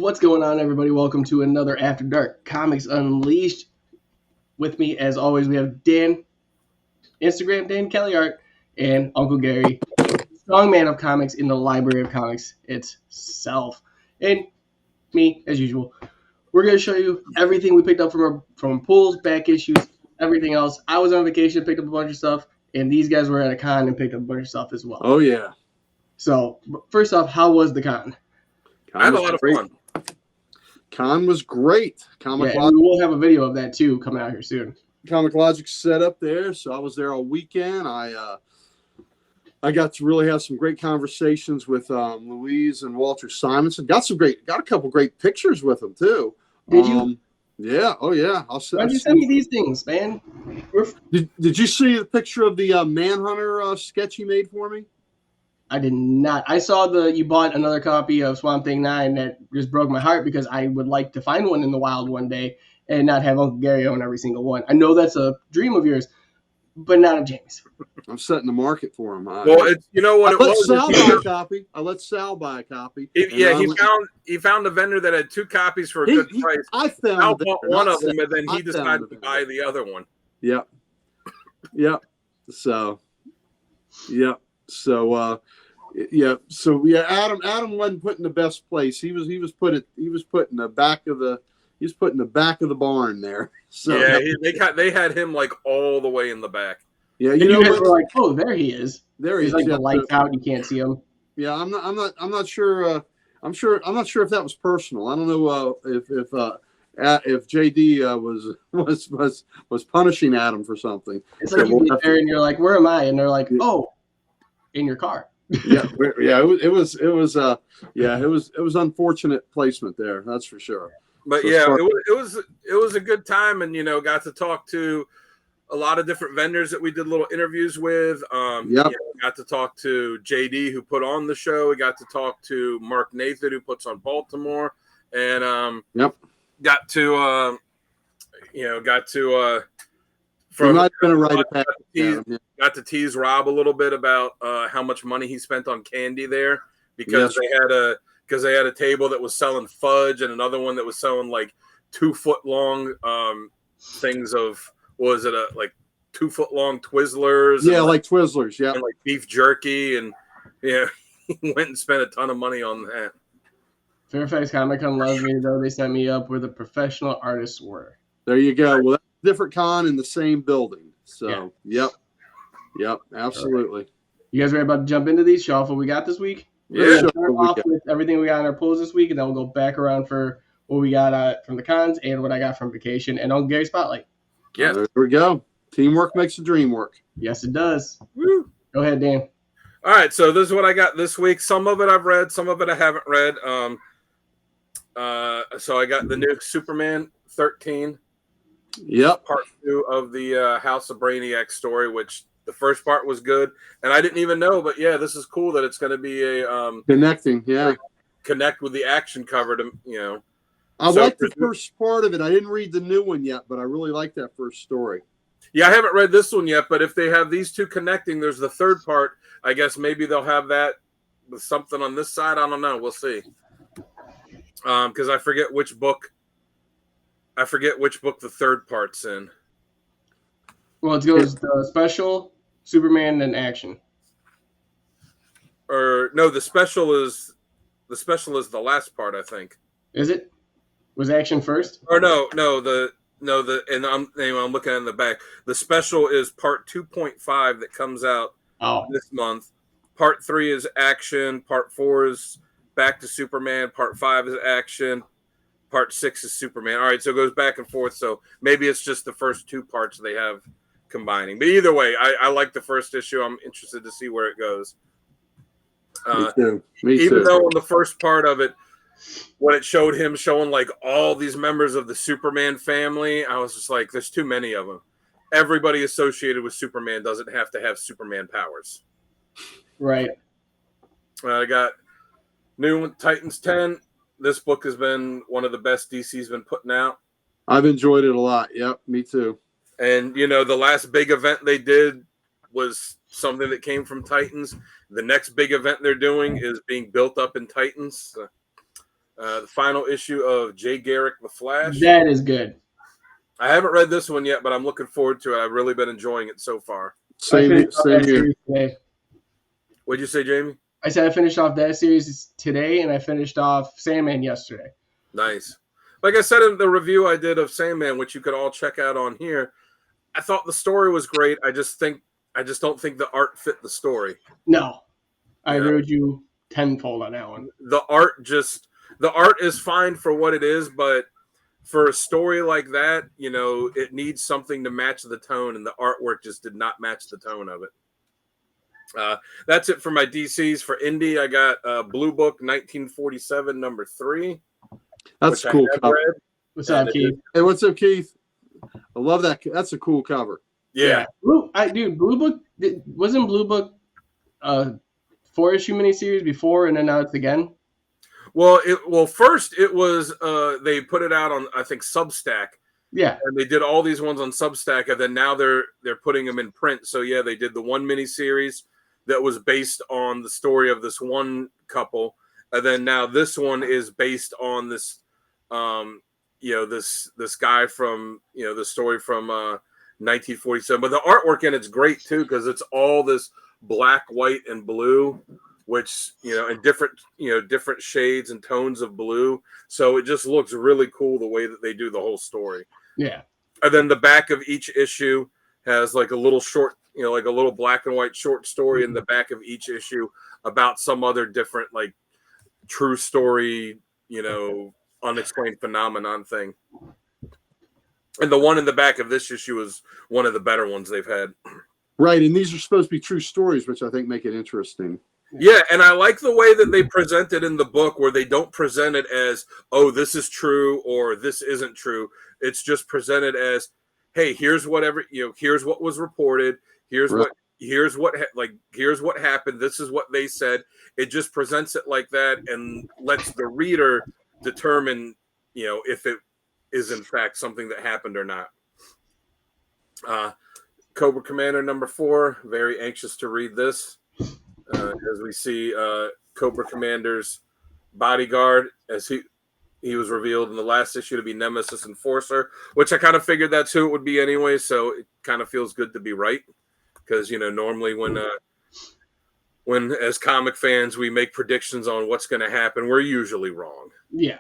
What's going on, everybody? Welcome to another After Dark Comics Unleashed. With me, as always, we have Dan, Instagram Dan Kelly Art, and Uncle Gary, strong man of comics in the Library of Comics itself. And me, as usual. We're going to show you everything we picked up from pools, back issues, everything else. I was on vacation, picked up a bunch of stuff, and these guys were at a con and picked up a bunch of stuff as well. Oh, yeah. So, first off, how was the con? I had a lot of fun. Con was great. And we will have a video of that too coming out here soon. Comic Logic set up there, so I was there all weekend. I got to really have some great conversations with Louise and Walter Simonson. Got a couple great pictures with them too. Did you? Yeah. Oh yeah. Why'd you send me these things, man? Did you see the picture of the Manhunter sketch you made for me? I did not. I saw you bought another copy of Swamp Thing 9 that just broke my heart because I would like to find one in the wild one day and not have Uncle Gary own every single one. I know that's a dream of yours, but not of Jamie's. I'm setting the market for him. You know what it was? I let Sal buy a copy. He found a vendor that had two copies for a good price. Sal bought one of them, and then he decided to buy the other one. Yep. So, yeah. Adam wasn't put in the best place. He was put in the back of the barn there. So yeah, they had him like all the way in the back. Yeah, you guys were like, oh, there he is. There he is. Like the lights out, you can't see him. Yeah, I'm not sure. I'm not sure if that was personal. I don't know if JD was punishing Adam for something. It's like you get there and you're like, where am I? And they're like, oh, in your car. It was unfortunate placement there. That's for sure. But it was a good time, and got to talk to a lot of different vendors that we did little interviews with. Got to talk to JD, who put on the show. We got to talk to Mark Nathan, who puts on Baltimore, and got to tease Rob a little bit about how much money he spent on candy there because they had a table that was selling fudge and another one that was selling like 2 foot long things of like 2 foot long Twizzlers. Yeah, like Twizzlers. Yeah, and like beef jerky, and he went and spent a ton of money on that. Fairfax Comic Con loves me though. They sent me up where the professional artists were. There you go. Well, that's a different con in the same building. So, Yep, absolutely. Right. You guys ready about to jump into these? Show off what we got this week? Yeah. Start off with everything we got in our pools this week, and then we'll go back around for what we got from the cons and what I got from vacation and on Gary Spotlight. Yeah. There we go. Teamwork makes the dream work. Yes, it does. Woo. Go ahead, Dan. All right, so this is what I got this week. Some of it I've read, some of it I haven't read. So I got the new Superman 13. Yep. Part 2 of the House of Brainiac story, which the first part was good, and I didn't even know, but yeah, this is cool that it's going to be a connecting, connect with the action cover to I like the first part of it. I didn't read the new one yet, but I really like that first story. Yeah, I haven't read this one yet, but if they have these two connecting, there's the third part. I guess maybe they'll have that with something on this side. I don't know. We'll see. Because I forget which book the third part's in. Well, it goes the special, Superman, and action. Or no, the special is the last part, I think. Is it? Was action first? Or no, and I'm looking in the back. The special is part 2.5 that comes out this month. Part 3 is action. Part 4 is back to Superman. Part 5 is action. Part 6 is Superman. All right, so it goes back and forth. So maybe it's just the first two parts they have combining. But either way, I like the first issue. I'm interested to see where it goes. Me too. Even though in the first part of it, when it showed him showing like all these members of the Superman family, I was just like, there's too many of them. Everybody associated with Superman doesn't have to have Superman powers. Right. I got new Titans 10. This book has been one of the best DC's been putting out. I've enjoyed it a lot. Yep, me too. And, the last big event they did was something that came from Titans. The next big event they're doing is being built up in Titans. The final issue of Jay Garrick, The Flash. That is good. I haven't read this one yet, but I'm looking forward to it. I've really been enjoying it so far. Same here. Today. What'd you say, Jamie? I said I finished off that series today, and I finished off Sandman yesterday. Nice. Like I said in the review I did of Sandman, which you could all check out on here, I thought the story was great. I just don't think the art fit the story. No, I agree with you tenfold on that one. The art is fine for what it is, but for a story like that, it needs something to match the tone, and the artwork just did not match the tone of it. That's it for my DCs. For Indie, I got Blue Book 1947 number 3. That's cool. What's up, Keith? Hey, what's up, Keith? I love that. That's a cool cover. Yeah. Blue Book wasn't Blue Book 4-issue miniseries before, and then now it's again. Well, first it was they put it out on, I think, Substack. Yeah. And they did all these ones on Substack, and then now they're putting them in print. So yeah, they did the one miniseries that was based on the story of this one couple, and then now this one is based on this this guy from the story from 1947. But the artwork in it's great too, because it's all this black, white, and blue, which and different shades and tones of blue. So it just looks really cool the way that they do the whole story. Yeah. And then the back of each issue has like a little short, like a little black and white short story in the back of each issue about some other different, like, true story, unexplained phenomenon thing. And the one in the back of this issue is one of the better ones they've had. Right, and these are supposed to be true stories, which I think make it interesting. Yeah, and I like the way that they present it in the book, where they don't present it as, oh, this is true or this isn't true. It's just presented as, hey, here's whatever, here's what was reported. Here's what happened. This is what they said. It just presents it like that and lets the reader determine, if it is in fact something that happened or not. Cobra Commander number 4. Very anxious to read this. As we see Cobra Commander's bodyguard, as he was revealed in the last issue to be Nemesis Enforcer, which I kind of figured that's who it would be anyway, so it kind of feels good to be right, because normally when as comic fans we make predictions on what's going to happen, we're usually wrong. Yeah.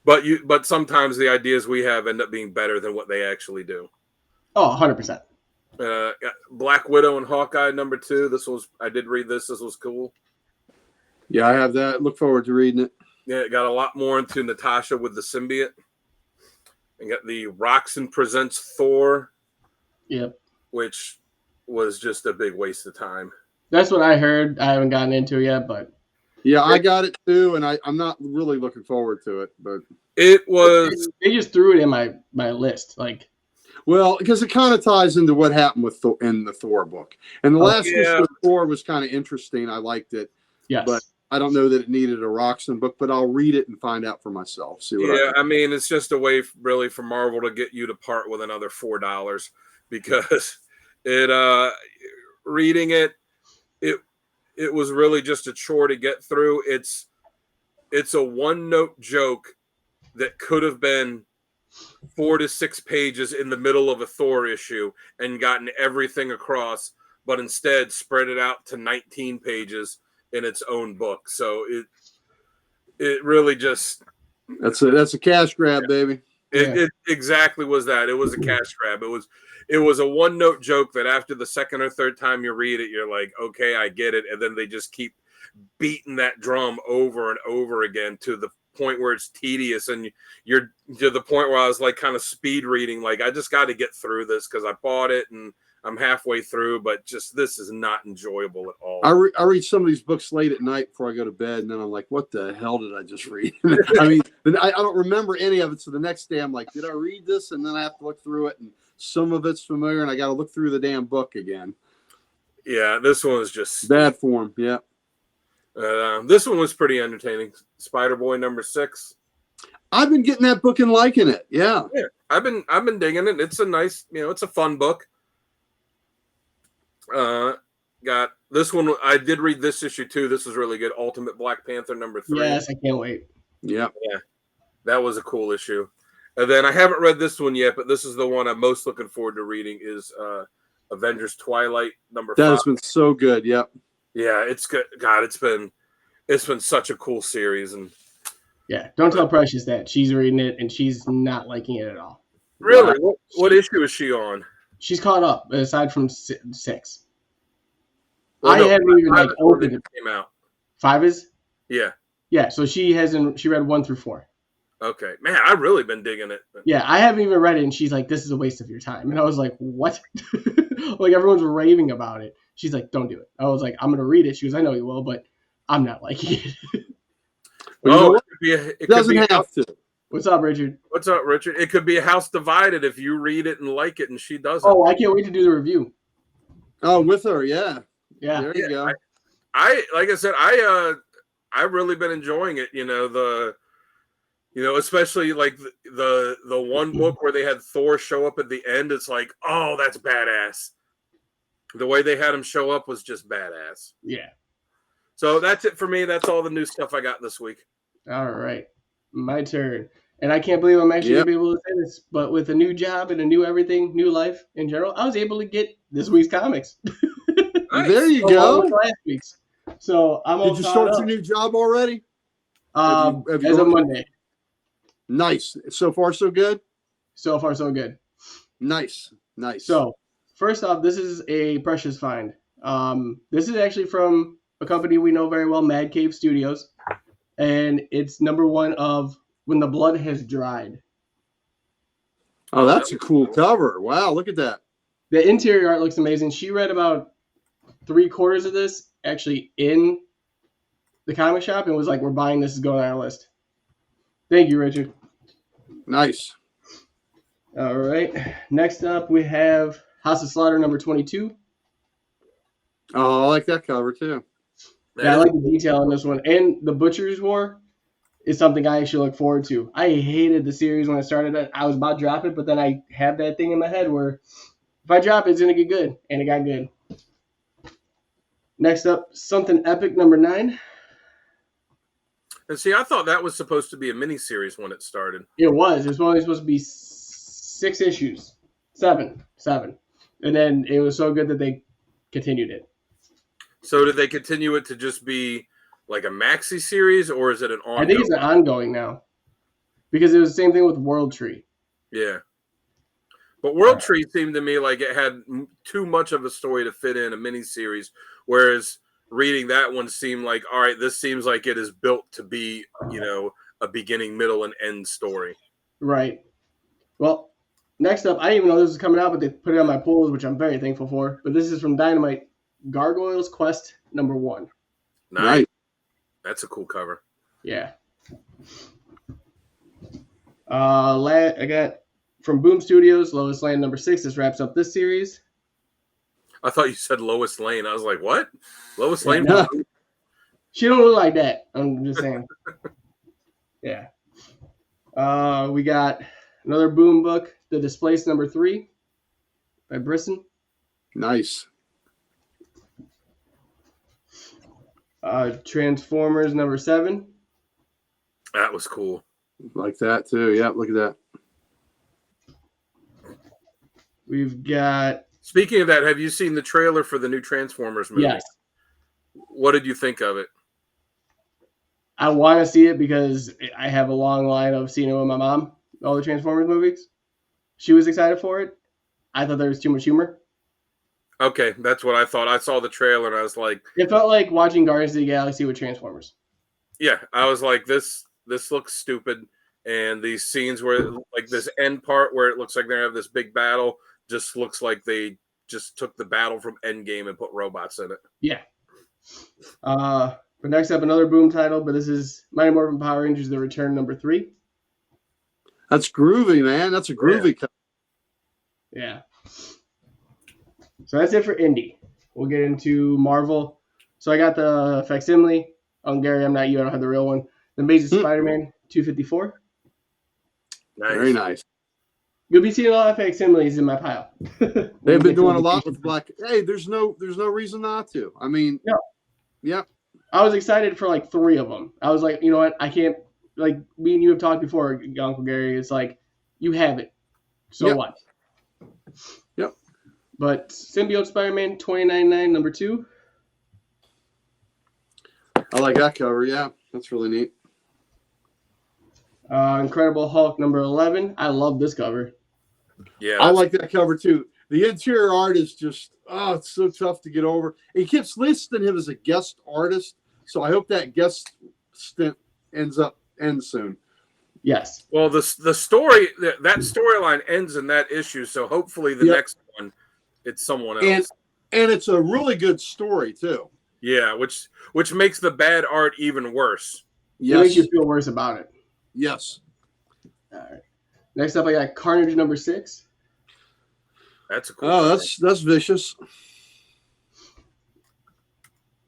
But sometimes the ideas we have end up being better than what they actually do. Oh, 100%. Black Widow and Hawkeye number 2. I did read this. This was cool. Yeah, I have that. Look forward to reading it. Yeah, it got a lot more into Natasha with the symbiote. And got the Roxanne Presents Thor. Yep. Which was just a big waste of time. That's what I heard. I haven't gotten into it yet, but yeah, I got it too, and I'm not really looking forward to it. But it was. They just threw it in my list, like. Well, because it kind of ties into what happened with in the Thor book, and the last issue of Thor was kind of interesting. I liked it. Yes. But I don't know that it needed a Roxanne book, but I'll read it and find out for myself. See what I mean, it's just a way really for Marvel to get you to part with another $4, because reading it was really just a chore to get through. It's a one-note joke that could have been 4 to 6 pages in the middle of a Thor issue and gotten everything across, but instead spread it out to 19 pages in its own book. So it really just that's a cash grab, baby. It exactly was that. It was a cash grab. It was a one-note joke that after the second or third time you read it, you're like, okay, I get it. And then they just keep beating that drum over and over again to the point where it's tedious, and you're to the point where I was like kind of speed reading, like I just got to get through this because I bought it and I'm halfway through, but just this is not enjoyable at all. I read some of these books late at night before I go to bed, and then I'm like, what the hell did I just read? I mean, I don't remember any of it, so the next day I'm like, did I read this? And then I have to look through it, and some of it's familiar, and I got to look through the damn book again. Yeah, this one was just bad form. Yeah. This one was pretty entertaining. Spider-Boy number 6. I've been getting that book and liking it. Yeah. I've been digging it. It's a nice, it's a fun book. got this one. I did read this issue too. This is really good. Ultimate Black Panther number 3. Yes, I can't wait. Yeah. That was a cool issue. And then I haven't read this one yet, but this is the one I'm most looking forward to reading is Avengers Twilight number 5. That has been so good. Yep. Yeah, it's good. God, it's been such a cool series. And yeah, don't tell Precious that. She's reading it and she's not liking it at all. Really? What issue is she on? She's caught up, aside from 6. Well, I haven't even opened it. Came out. 5 is? Yeah. Yeah, so she read 1 through 4. Okay. Man, I've really been digging it. Yeah, I haven't even read it, and she's like, this is a waste of your time. And I was like, what? Like, everyone's raving about it. She's like, don't do it. I was like, I'm going to read it. She goes, I know you will, but I'm not liking it. Well, it doesn't have to. What's up, Richard? What's up, Richard? It could be a house divided if you read it and like it and she doesn't. Oh, I can't wait to do the review. Oh, with her, yeah. Yeah. There you go. I like I said, I've really been enjoying it. Especially like the one book where they had Thor show up at the end. It's like, oh, that's badass. The way they had him show up was just badass. Yeah. So that's it for me. That's all the new stuff I got this week. All right. My turn. And I can't believe I'm actually going to be able to say this, but with a new job and a new everything, new life in general, I was able to get this week's comics. Nice. There you go. Last week's. So I'm all Did you start your new job already? Have you as of Monday. Nice. So far, so good? So far, so good. Nice. So, first off, this is a Precious find. This is actually from a company we know very well, Mad Cave Studios. And it's number 1 of When the Blood Has Dried. Oh, that's a cool cover. Wow, look at that. The interior art looks amazing. She read about 3/4 of this actually in the comic shop and was like, we're buying this, is going on our list. Thank you, Richard. Nice. All right. Next up, we have House of Slaughter number 22. Oh, I like that cover too. Yeah, I like the detail on this one. And the Butcher's War is something I actually look forward to. I hated the series when I started it. I was about to drop it, but then I had that thing in my head where if I drop it, it's going to get good. And it got good. Next up, Something Epic number 9. And see, I thought that was supposed to be a miniseries when it started. It was. It was only supposed to be 6 issues. 7. And then it was so good that they continued it. So did they continue it to just be like a maxi series, or is it an ongoing? I think it's an ongoing now. Because it was the same thing with World Tree. Yeah. But World Tree seemed to me like it had too much of a story to fit in a miniseries, whereas reading that one seemed like, all right, this seems like it is built to be, a beginning, middle, and end story. Right. Well, next up, I didn't even know this was coming out, but they put it on my polls, which I'm very thankful for. But this is from Dynamite, Gargoyles Quest number 1. Nice. That's a cool cover. Yeah. I got from Boom Studios, Lois Lane number 6. This wraps up this series. I thought you said Lois Lane. I was like, what? Lois Lane? No. She don't look like that. I'm just saying. Yeah. We got another Boom book, The Displaced number 3 by Brisson. Nice. Transformers number 7. That was cool. Like that too. Yeah, look at that. We've got. Speaking of that, have you seen the trailer for the new Transformers movie? Yes. What did you think of it? I want to see it because I have a long line of seeing it with my mom, all the Transformers movies. She was excited for it. I thought there was too much humor. Okay, that's what I thought. I saw the trailer and I was like... It felt like watching Guardians of the Galaxy with Transformers. Yeah, I was like, this looks stupid. And these scenes where, like this end part where it looks like they have this big battle, just looks like they just took the battle from Endgame and put robots in it. Yeah. But next up, another Boom title, but this is Mighty Morphin Power Rangers: The Return number 3. That's groovy, man. That's a groovy cover. Yeah. So that's it for indie. We'll get into Marvel. So I got the facsimile. Oh, Gary, I'm not you. I don't have the real one. The Amazing Spider-Man 254. Nice. Very nice. You'll be seeing a lot of facsimiles in my pile. They've been doing a lot with black. Hey, there's no reason not to. I mean, yeah. I was excited for like 3 of them. I was like, you know what? I can't, like, me and you have talked before, Uncle Gary. It's like, you have it. So what? Yep. But Symbiote Spider-Man 2099 number 2. I like that cover. Yeah, that's really neat. Incredible Hulk number 11. I love this cover. Yeah, I like that cover too. The interior art is just, it's so tough to get over. He keeps listing him as a guest artist, so I hope that guest stint ends soon. Yes. Well, the story that storyline ends in that issue, so hopefully the next one it's someone else. And it's a really good story too. Yeah, which makes the bad art even worse. Yes. It makes you feel worse about it. Yes. All right. Next up, I got Carnage number 6. That's a cool. That's vicious.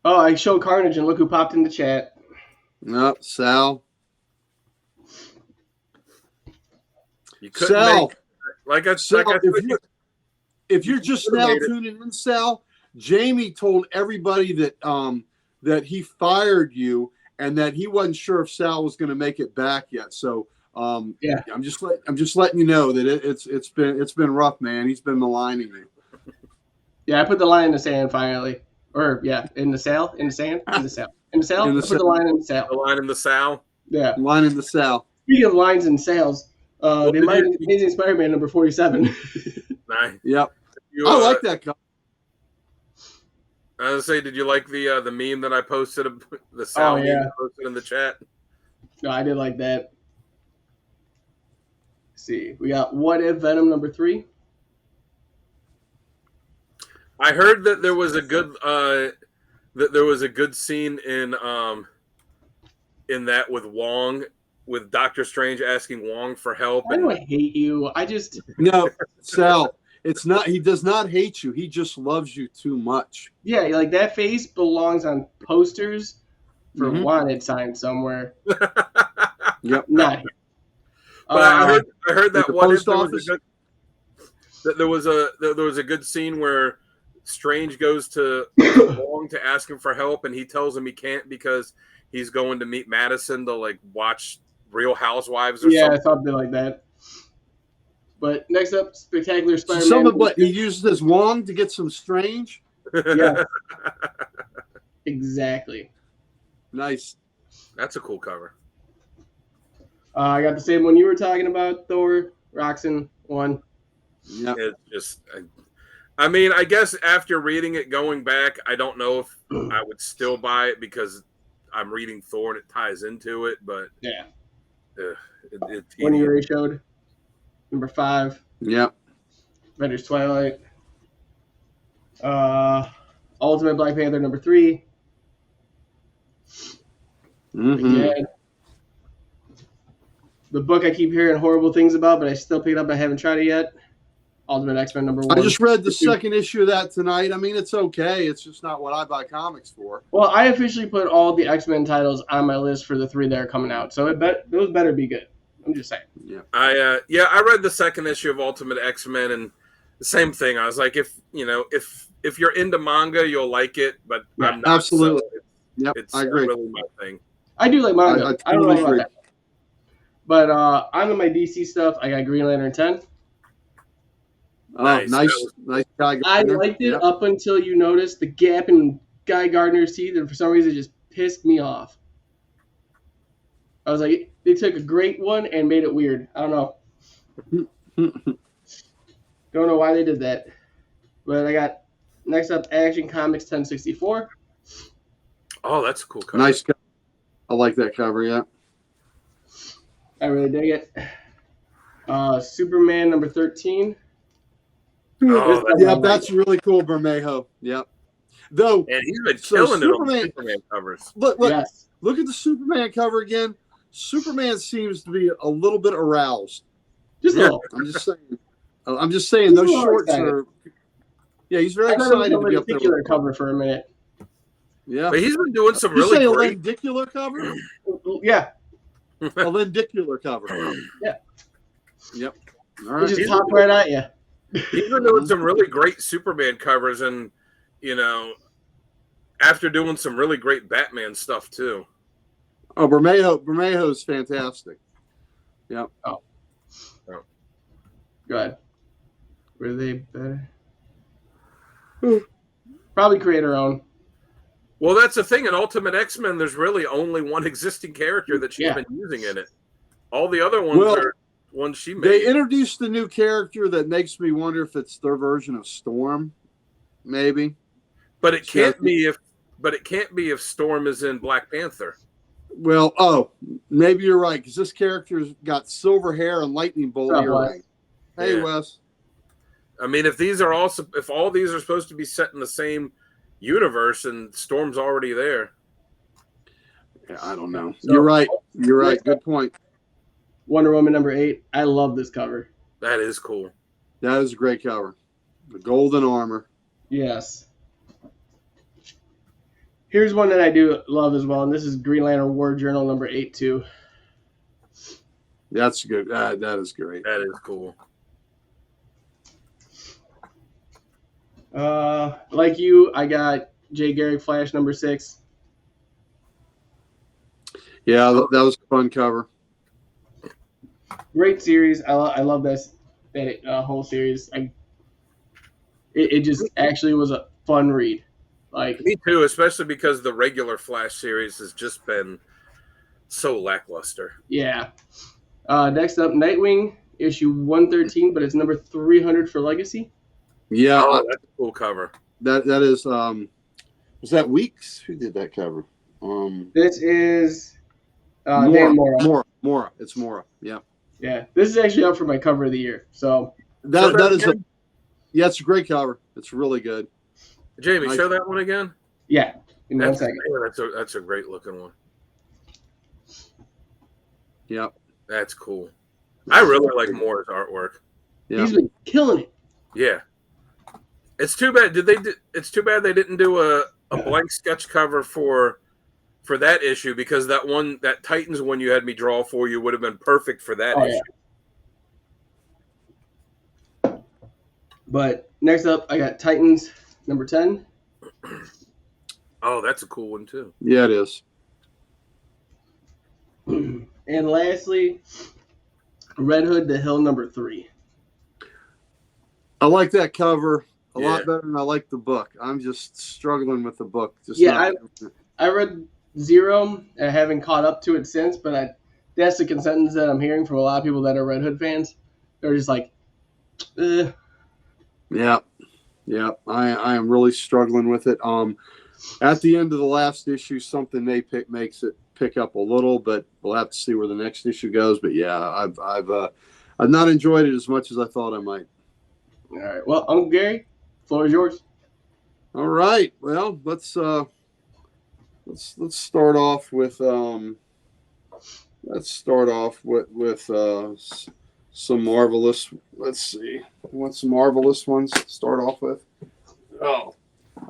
Oh, I showed Carnage, and look who popped in the chat. No, Sal. You couldn't Sal. If you're just now tuning in, Sal, Jamie told everybody that he fired you and that he wasn't sure if Sal was going to make it back yet. So I'm just letting you know that it's been rough, man. He's been maligning me. Yeah, I put the line in the sand finally. Or in the sand. I put the line in the sail. The line in the Sal. Yeah. Line in the Sal. Speaking of lines and sails, the Amazing Spider-Man number 47. Nice. Yep. I like that cover. I was gonna say, did you like the meme that I posted? The Sal meme I posted in the chat. No, I did like that. Let's see, we got What If Venom number 3. I heard that there was a good scene in that with Wong, with Doctor Strange asking Wong for help. I don't hate you. No, Sal. It's not. He does not hate you. He just loves you too much. Yeah, like that face belongs on posters for wanted signs somewhere. Yep. Not here. But I heard that one if there was a good scene where Strange goes to Wong to ask him for help, and he tells him he can't because he's going to meet Madison to like watch Real Housewives or something. Yeah, something like that. But next up, Spectacular Spider-Man. Some of what he uses his Wong to get some Strange. Yeah. Exactly. Nice. That's a cool cover. I got the same one you were talking about, Thor, Roxanne 1. Yeah. It's just, I mean, I guess after reading it going back, I don't know if I would still buy it because I'm reading Thor and it ties into it, but yeah. One you already showed. Number 5. Yep. Avengers Twilight. Ultimate Black Panther number 3. Again. The book I keep hearing horrible things about, but I still picked it up. I haven't tried it yet. Ultimate X-Men number 1. I just read the second issue of that tonight. I mean, it's okay. It's just not what I buy comics for. Well, I officially put all the X-Men titles on my list for the 3 that are coming out, so those better be good. I'm just saying. Yeah. I read the second issue of Ultimate X-Men, and the same thing. I was like, if you're into manga, you'll like it, but I'm not. Absolutely. So it's I agree. Really my thing. I do like manga. I don't know agree. about that. But on my DC stuff, I got Green Lantern 10. Oh, nice Guy Gardner. I liked it up until you noticed the gap in Guy Gardner's teeth, and for some reason it just pissed me off. I was like, they took a great one and made it weird. I don't know. Don't know why they did that. But I got, next up, Action Comics 1064. Oh, that's a cool cover. Nice cover. I like that cover, yeah. I really dig it. Superman number 13. Oh, that's really cool, Bermejo. Yep. Though, and he's been killing it on Superman covers. Look at the Superman cover again. Superman seems to be a little bit aroused. Just a little. I'm just saying those shorts are. Yeah, he's very excited to be up there. Lenticular cover for a minute. Yeah, but he's been doing some really great. A lenticular cover. Yeah. A lenticular cover. Yeah. Yep. All right. It just popped right at you. He's been doing some really great Superman covers, and after doing some really great Batman stuff too. Oh, Bermejo is fantastic. Yeah. Oh. Go ahead. Were they better? Probably create our own. Well, that's the thing. In Ultimate X-Men, there's really only one existing character that she's been using in it. All the other ones are ones she made. They introduced a new character that makes me wonder if it's their version of Storm, maybe. But it can't be if Storm is in Black Panther. Well, maybe you're right, because this character's got silver hair and lightning bolt earring. Hey, Wes. I mean, if all these are supposed to be set in the same universe and Storm's already there. Yeah, I don't know. So, you're right. Good point. Wonder Woman #8. I love this cover. That is cool. That is a great cover. The golden armor. Yes. Here's one that I do love as well, and this is Green Lantern War Journal #8 too. That's good. That is great. That is cool. Like you, I got Jay Garrick Flash #6. Yeah, that was a fun cover. Great series. I love that whole series. It just actually was a fun read. Like me too, especially because the regular Flash series has just been so lackluster. Yeah. Next up, Nightwing issue 113, but it's number 300 for Legacy. Yeah, that's a cool cover. That is was that Weeks? Who did that cover? This is Dan Mora. Mora. It's Mora. Yeah. Yeah. This is actually up for my cover of the year. So it's a great cover. It's really good. Jamie, show that one again. Yeah. In 1 second. That's a great looking one. Yep. That's cool. I really like Mora's artwork. Yeah. He's been killing it. Yeah. It's too bad. It's too bad they didn't do a blank sketch cover for that issue, because that Titans one you had me draw for you would have been perfect for that issue. Yeah. But next up, I got Titans #10. Oh, that's a cool one too. Yeah, it is. And lastly, Red Hood the Hill #3. I like that cover a lot better than I like the book. I'm just struggling with the book. I read 0 and I haven't caught up to it since, but that's the consensus that I'm hearing from a lot of people that are Red Hood fans. They're just like, Yeah. I am really struggling with it. At the end of the last issue, something they makes it pick up a little, but we'll have to see where the next issue goes. But yeah, I've not enjoyed it as much as I thought I might. All right. Well, Uncle Gary, floor is yours. All right. Well, let's start off with some marvelous. Let's see. What some marvelous ones to start off with? Oh,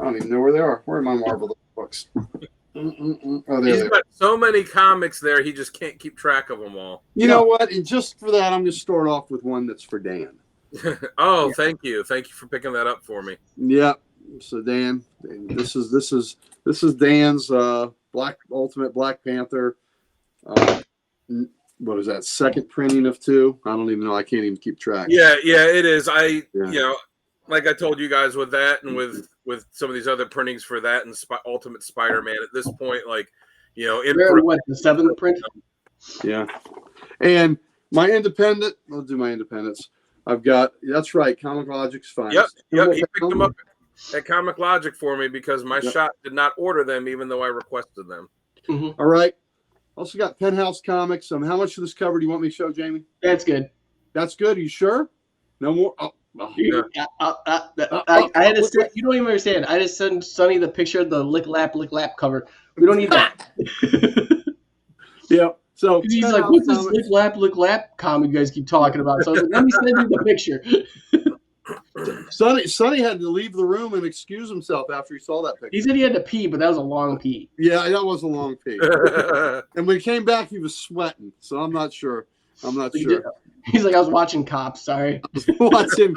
I don't even know where they are. Where are my marvelous books? Oh, there He's got so many comics there, he just can't keep track of them all. You know what? And just for that, I'm going to start off with one that's for Dan. Thank you for picking that up for me. Yeah. So Dan, this is Dan's Ultimate Black Panther. What is that? Second printing of 2? I don't even know. I can't even keep track. Yeah, it is. Like I told you guys with that, and with some of these other printings for that and Ultimate Spider-Man, at this point, like, we're what, the 7th print? Yeah. And my independent, I'll do my independents. I've got, that's right, Comic Logic's Finest. Yep. He picked them up at Comic Logic for me because my shop did not order them, even though I requested them. Mm-hmm. All right. Also got Penthouse Comics. How much of this cover do you want me to show, Jamie? That's good. That's good. Are you sure? No more? I had to. You don't even understand. I just sent Sonny the picture of the lick lap cover. We don't need that. Yeah. So he's like, "What's this lick lap comic you guys keep talking about?" So I was like, "Let me send you the picture." Sonny had to leave the room and excuse himself after he saw that picture. He said he had to pee, but that was a long pee. Yeah, that was a long pee. And when he came back, he was sweating. So I'm not sure. He's like, I was watching Cops. Sorry. Watching.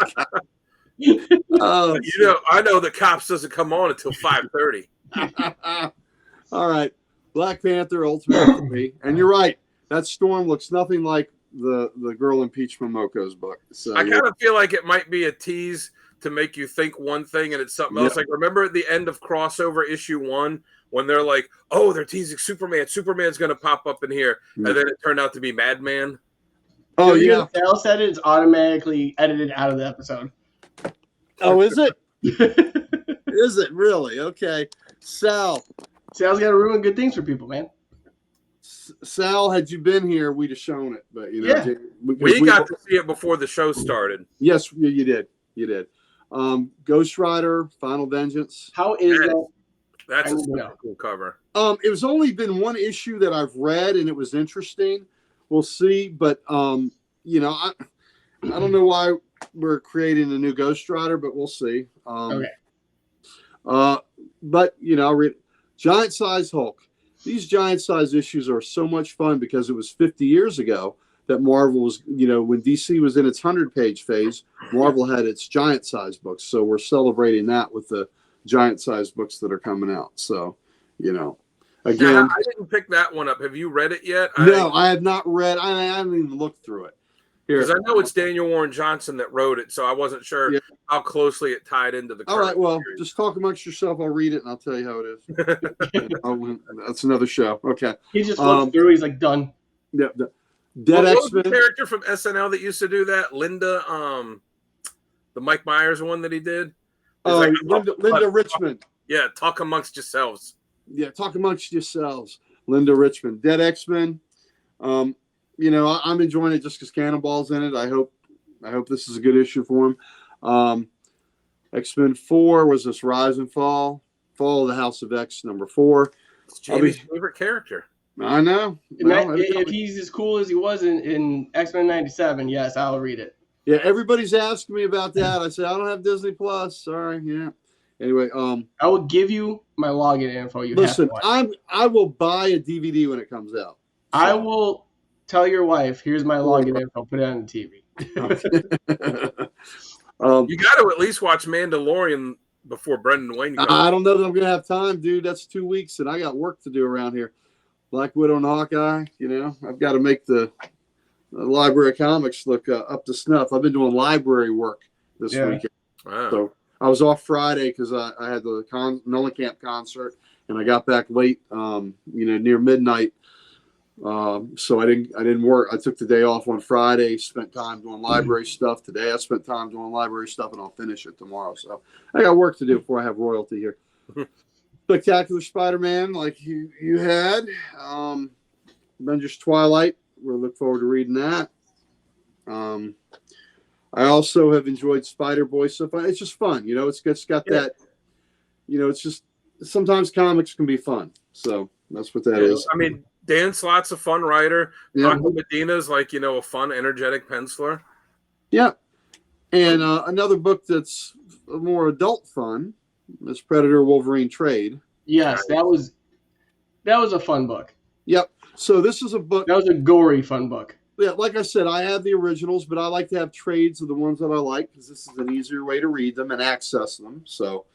I know the Cops doesn't come on until 5:30. All right, Black Panther Ultimate, and you're right. That Storm looks nothing like the girl in Peach Momoko's book. So I kind of feel like it might be a tease to make you think one thing and it's something else. Like, remember at the end of Crossover issue 1 when they're like, "Oh, they're teasing Superman. Superman's going to pop up in here," and then it turned out to be Madman. Oh yeah, Sal said it's automatically edited out of the episode. Oh, is it? Is it really? Okay, Sal's got to ruin good things for people, man. Sal, had you been here, we'd have shown it, but we got to see it before the show started. Yes, you did. You did. Ghost Rider, Final Vengeance. How is that? That's a super cool cover. It was only been one issue that I've read, and it was interesting. We'll see, but I don't know why we're creating a new Ghost Rider, but we'll see. Okay. But I'll read Giant Size Hulk. These giant size issues are so much fun because it was 50 years ago that Marvel was, when DC was in its 100-page phase, Marvel had its giant size books. So we're celebrating that with the giant size books that are coming out. So, again, I didn't pick that one up. Have you read it yet? No, I have not read. I haven't even looked through it. Because I know it's Daniel Warren Johnson that wrote it, so I wasn't sure how closely it tied into the. All right, well, just talk amongst yourself. I'll read it and I'll tell you how it is. That's another show. Okay. He just looks through. He's like, done. Yeah. Dead X-Men. What was the character from SNL that used to do that? Linda, the Mike Myers one that he did. Linda Richmond. Yeah, talk amongst yourselves. Yeah, talk amongst yourselves. Linda Richmond. Dead X-Men. I'm enjoying it just because Cannonball's in it. I hope this is a good issue for him. X-Men 4 was this Rise and Fall of the House of X #4. It's Jamie's favorite character. I know. If he's as cool as he was in X-Men 97, yes, I'll read it. Yeah, everybody's asking me about that. I said I don't have Disney Plus. Sorry. Yeah. Anyway, I will give you my login info. Listen, I will buy a DVD when it comes out. So. I will tell your wife, here's my login info. Put it on the TV. You got to at least watch Mandalorian before Brendan Wayne goes. I don't know that I'm going to have time, dude. That's 2 weeks, and I got work to do around here. Black Widow and Hawkeye, I've got to make the Library of Comics look up to snuff. I've been doing library work this weekend. Wow. So I was off Friday because I had the Mellencamp concert, and I got back late, near midnight. So I didn't work. I took the day off on Friday, spent time doing library stuff. Today I spent time doing library stuff, and I'll finish it tomorrow. So I got work to do before I have royalty here. Spectacular Spider-Man, like you had. Avengers Twilight. We'll look forward to reading that. I also have enjoyed Spider-Boy stuff. It's just fun, it's got that, it's just sometimes comics can be fun. So that's what that is. I mean, Dan Slott's a fun writer. Paco Medina's like, a fun, energetic penciler. Yeah. And another book that's more adult fun is Predator Wolverine Trade. Yes, that was a fun book. Yep. So this is a book. That was a gory fun book. Yeah, like I said, I have the originals, but I like to have trades of the ones that I like because this is an easier way to read them and access them. So,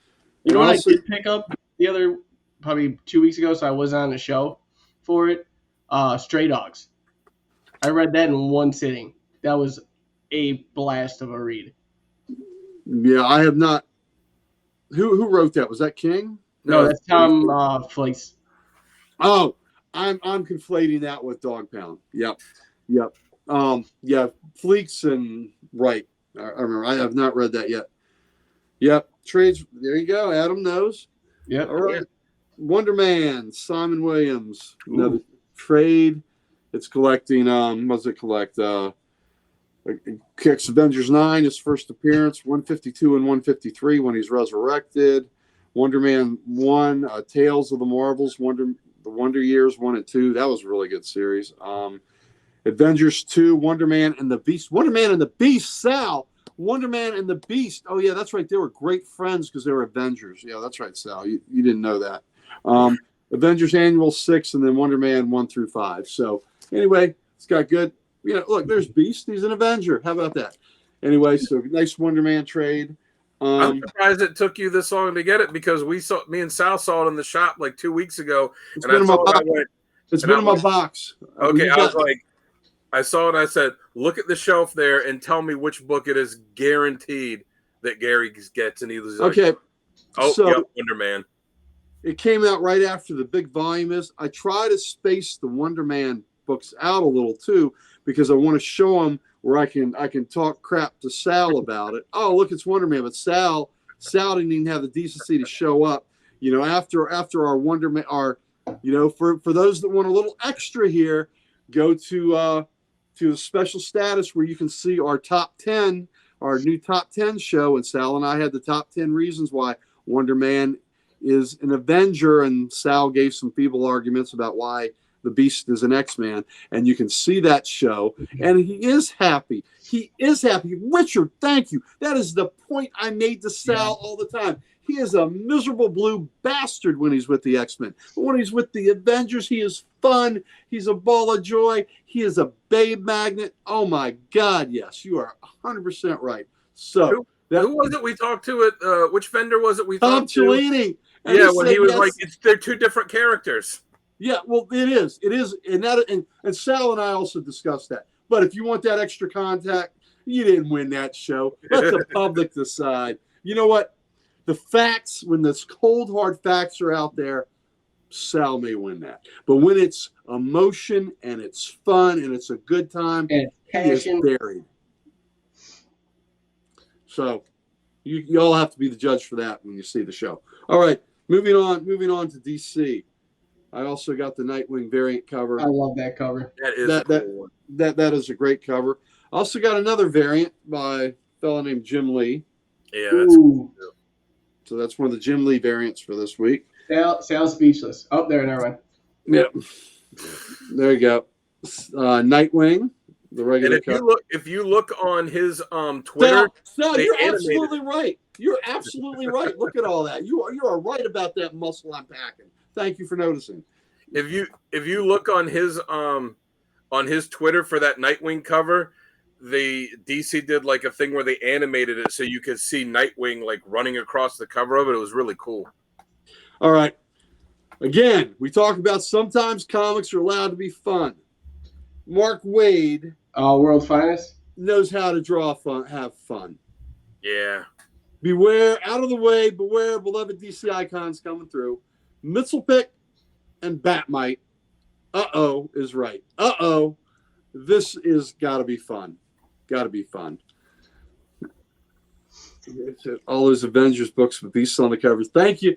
what I did pick up the other probably 2 weeks ago, so I was on the show for it. Stray Dogs. I read that in one sitting. That was a blast of a read. Yeah, I have not. Who wrote that? Was that King? No, that's Tom Fleece. Oh, I'm conflating that with Dog Pound. Yep. Yeah, Fleeks and Wright. I remember. I have not read that yet. Yep. Trades. There you go. Adam knows. Yep. All right. Wonder Man, Simon Williams. Another trade. It's collecting. What does it collect? Kicks Avengers 9, his first appearance, 152 and 153 when he's resurrected. Wonder Man 1, Tales of the Marvels, the Wonder Years 1 and 2. That was a really good series. Avengers 2, Wonder Man and the Beast. Wonder Man and the Beast, Sal. Wonder Man and the Beast. Oh, yeah, that's right. They were great friends because they were Avengers. Yeah, that's right, Sal. You didn't know that. Avengers Annual 6 and then Wonder Man 1 through 5. So, anyway, it's got good Look, there's Beast. He's an Avenger. How about that? Anyway, so nice Wonder Man trade. I'm surprised it took you this long to get it because me and Sal saw it in the shop like 2 weeks ago, It's and been I in my saw it. box. I went, It's been in my box. Okay, I was like, I saw it. And I said, look at the shelf there and tell me which book it is guaranteed that Gary gets. And he was like, okay. oh, So yep, Wonder Man. It came out right after the big volume is. I try to space the Wonder Man books out a little too because I want to show them where I can talk crap to Sal about it. Oh, look, it's Wonder Man, but Sal didn't even have the decency to show up. After our Wonder Man, for those that want a little extra here, go to the special status where you can see our top 10, our new top 10 show, and Sal and I had the top 10 reasons why Wonder Man is an Avenger, and Sal gave some feeble arguments about why the Beast is an X-Man, and you can see that show, and he is happy. He is happy. Richard, thank you. That is the point I made to Sal all the time. He is a miserable blue bastard when he's with the X-Men. But when he's with the Avengers, he is fun. He's a ball of joy. He is a babe magnet. Oh, my God, yes. You are 100% right. So who was it we talked to at which vendor was it we talked to? Tom Cellini. Yeah, when he was like, they're two different characters. Yeah, well, it is. It is. And Sal and I also discussed that. But if you want that extra contact, you didn't win that show. Let the public decide. You know what? The facts, when the cold, hard facts are out there, Sal may win that. But when it's emotion and it's fun and it's a good time, and he is buried. So you all have to be the judge for that when you see the show. All right, moving on to DC. I also got the Nightwing variant cover. I love that cover. That is a cool one. That is a great cover. I also got another variant by a fellow named Jim Lee. Yeah, that's cool too. So that's one of the Jim Lee variants for this week. Sal speechless. Oh, there, never mind. Yep. There you go. Nightwing, the regular. And if you look on his Twitter, Sal, you're absolutely right. You're absolutely right. Look at all that. You are right about that muscle I'm packing. Thank you for noticing. If you look on his Twitter for that Nightwing cover, the DC did like a thing where they animated it so you could see Nightwing like running across the cover of it. It was really cool. All right. Again, we talk about sometimes comics are allowed to be fun. Mark Waid, World's Finest, knows how to have fun. Yeah. Beware, out of the way, beware, beloved DC icons coming through. Mitzelpick and Batmite. Is right. This is got to be fun. Got to be fun. All those Avengers books with Beasts on the covers. Thank you,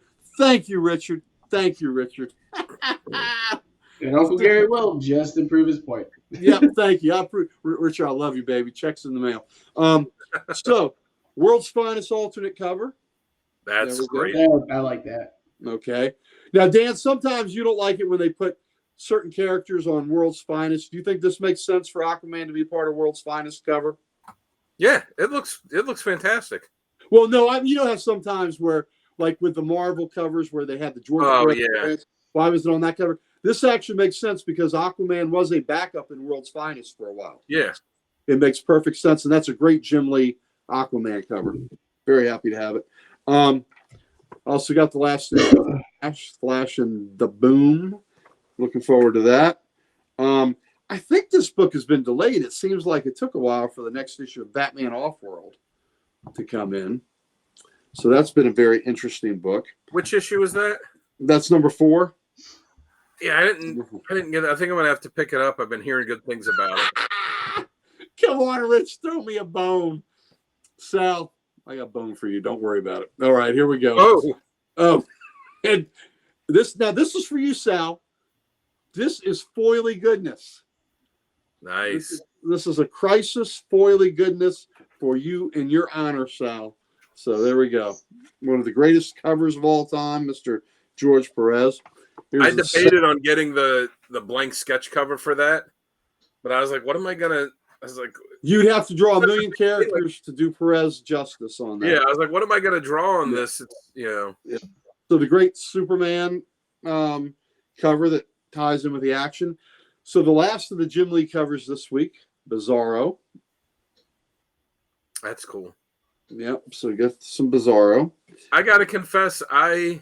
Richard. Thank you, Richard. And Uncle Gary will just to prove his point. Yeah, thank you. Richard, I love you, baby. Checks in the mail. So, World's Finest alternate cover. That's great. I like that. Okay. Now, Dan, sometimes you don't like it when they put certain characters on World's Finest. Do you think this makes sense for Aquaman to be part of World's Finest cover? Yeah, it looks fantastic. Well, no, you know how sometimes where, like with the Marvel covers where they had the George. Oh, yeah. Why was it on that cover? This actually makes sense because Aquaman was a backup in World's Finest for a while. Yeah. It makes perfect sense, and that's a great Jim Lee Aquaman cover. Very happy to have it. Also got the last Flash and the Boom. Looking forward to that. I think this book has been delayed. It seems like it took a while for the next issue of Batman Off-World to come in. So that's been a very interesting book. Which issue is that? That's number 4. Yeah, I didn't get it. I think I'm gonna have to pick it up. I've been hearing good things about it. Come on, Rich, throw me a bone. Sal, I got a bone for you. Don't worry about it. All right, here we go. Oh, and this is for you, Sal. This is foily goodness. Nice. This is a crisis foily goodness for you in your honor, Sal. So there we go. One of the greatest covers of all time, Mr. George Perez. I debated on getting the blank sketch cover for that, but I was like, what am I gonna? I was like, you'd have to draw 1 million characters to do Perez justice on that. Yeah, I was like, what am I gonna draw on this? It's, Yeah. So the great Superman cover that ties in with the action. So the last of the Jim Lee covers this week, Bizarro. That's cool. Yep. So we got some Bizarro. I gotta confess, I'm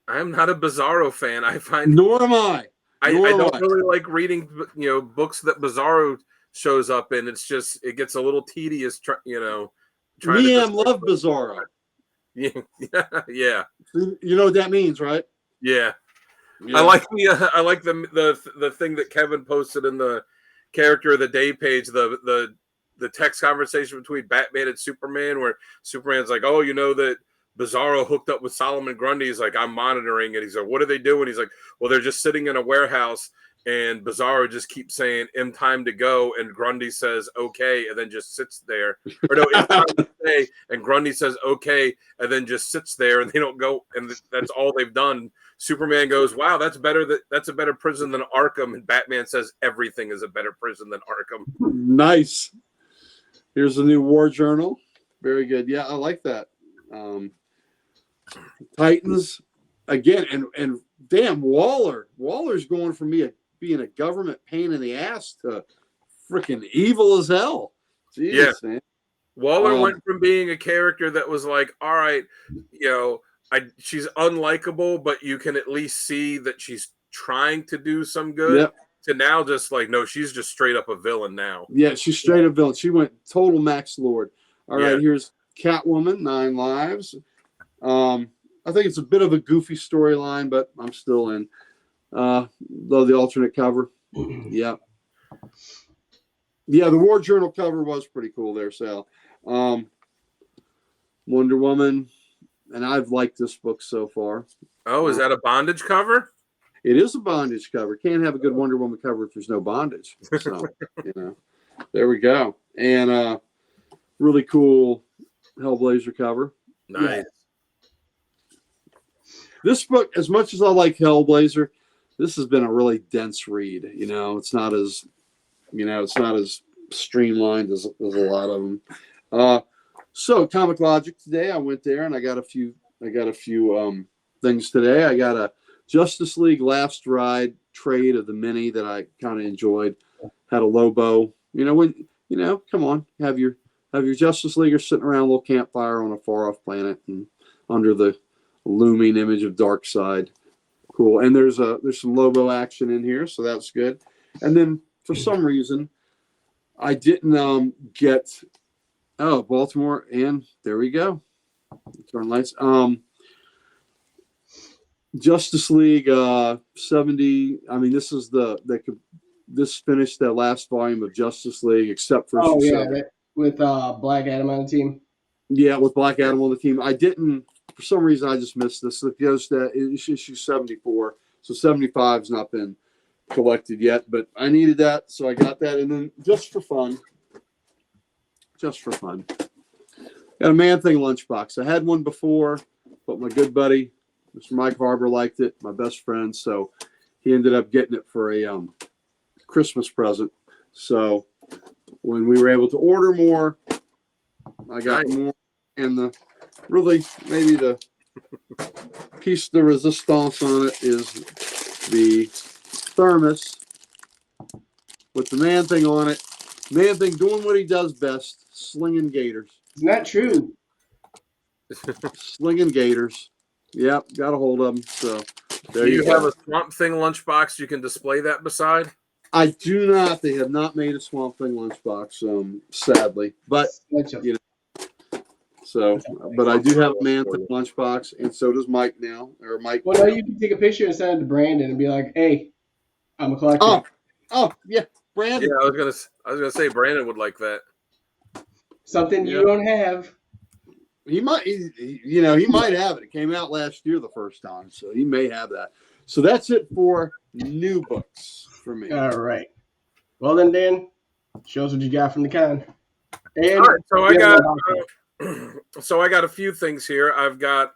not a Bizarro fan. I find Nor am I. I don't really like reading, books that Bizarro shows up in. It's just it gets a little tedious, trying Liam loved Bizarro. Yeah, yeah. You know what that means, right? Yeah. I like the thing that Kevin posted in the character of the day page, the text conversation between Batman and Superman, where Superman's like, "Oh, you know that Bizarro hooked up with Solomon Grundy." He's like, "I'm monitoring it." He's like, "What are they doing?" He's like, "Well, they're just sitting in a warehouse." And Bizarro just keeps saying, "In time to go," and Grundy says, "Okay," and then just sits there. Or no, "In time to stay," and Grundy says, "Okay," and then just sits there, and they don't go, and that's all they've done. Superman goes, "Wow, that's better. That's a better prison than Arkham," and Batman says, "Everything is a better prison than Arkham." Nice. Here's the new War Journal. Very good. Yeah, I like that. Titans again, and damn Waller. Waller's going from being a government pain in the ass to freaking evil as hell. Jesus, man. Waller went from being a character that was like, all right, she's unlikable, but you can at least see that she's trying to do some good. Yep. To now just like, no, she's just straight up a villain now. Yeah, she's straight up villain. She went total Max Lord. All right, here's Catwoman, 9 Lives. I think it's a bit of a goofy storyline, but I'm still in. Love the alternate cover. Yeah. Yeah, the War Journal cover was pretty cool there, Sal. Wonder Woman, and I've liked this book so far. Oh, is that a bondage cover? It is a bondage cover. Can't have a good Wonder Woman cover if there's no bondage. So, there we go. And really cool Hellblazer cover. Nice. Yeah. This book, as much as I like Hellblazer, this has been a really dense read. It's not as, streamlined as a lot of them. So Comic Logic today, I went there and I got a few things today. I got a Justice League Last Ride trade of the mini that I kind of enjoyed. Had a Lobo. Come on, have your Justice Leaguers sitting around a little campfire on a far off planet and under the looming image of Darkseid. Cool. And there's some Lobo action in here, so that's good. And then for some reason, I didn't get Baltimore, and there we go. Turn lights. Justice League 70. I mean, this is this finished that last volume of Justice League, except for with Black Adam on the team. Yeah, with Black Adam on the team. I didn't, for some reason, I just missed this. It goes to issue 74, so 75 has not been collected yet, but I needed that, so I got that. And then just for fun, got a Man-Thing lunchbox. I had one before, but my good buddy, Mr. Mike Harbour, liked it, my best friend, so he ended up getting it for a Christmas present. So when we were able to order more, I got more, and maybe the piece de resistance on it is the thermos with the Man-Thing on it. Man-Thing doing what he does best, slinging gators. Isn't that true? Slinging gators. Yep, got a hold of them. So there Do you go. have a Swamp Thing lunchbox you can display that beside? I do not. They have not made a Swamp Thing lunchbox, sadly. But but I do have a Man-Thing lunchbox, and so does Mike now. Or Mike. Well, now you can take a picture and send it to Brandon and be like, "Hey, I'm a collector." Oh, yeah, Brandon. Yeah, I was gonna say Brandon would like that. Something you don't have. He might, he might have it. It came out last year the first time, so he may have that. So that's it for new books for me. All right. Well then, Dan, show us what you got from the con. And all right, so I got a few things here. I got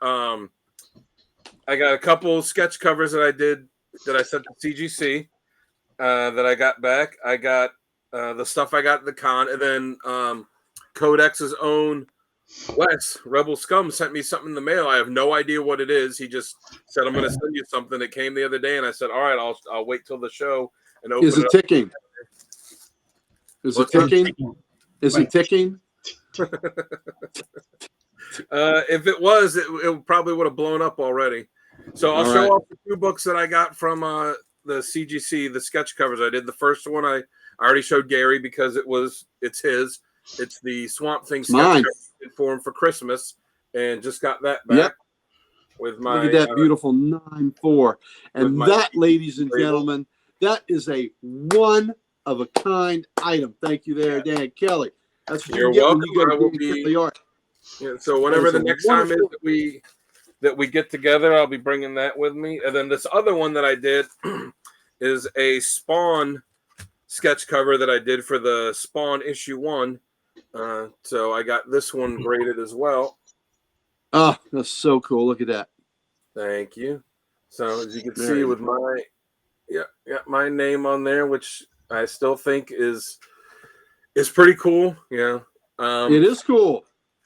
a couple sketch covers that I sent to CGC that I got back. I got the stuff I got at the con, and then Codex's own Wes, Rebel Scum, sent me something in the mail. I have no idea what it is. He just said, "I'm going to send you something." It came the other day, and I said, "All right, I'll wait till the show and open it." Is it ticking? Is it ticking? Is it ticking? If it was, it probably would have blown up already. So I'll show off the 2 books that I got from the CGC, the sketch covers I did. The first one I already showed Gary because it's his. It's the Swamp Thing sketch cover I did for him for Christmas, and just got that back. Yep. With my, look at that beautiful 9-4, and that, ladies and gentlemen, that is a one-of-a-kind item. Thank you there, Dan Kelly. That's what you're welcome. You go to Dan Kelly Art. Yeah, so whenever the next time is that we get together, I'll be bringing that with me. And then this other one that I did is a Spawn sketch cover that I did for the Spawn issue 1. So I got this one graded as well. Oh, that's so cool. Look at that. Thank you. So as you can see with my name on there, which I still think is pretty cool. Yeah. It is cool.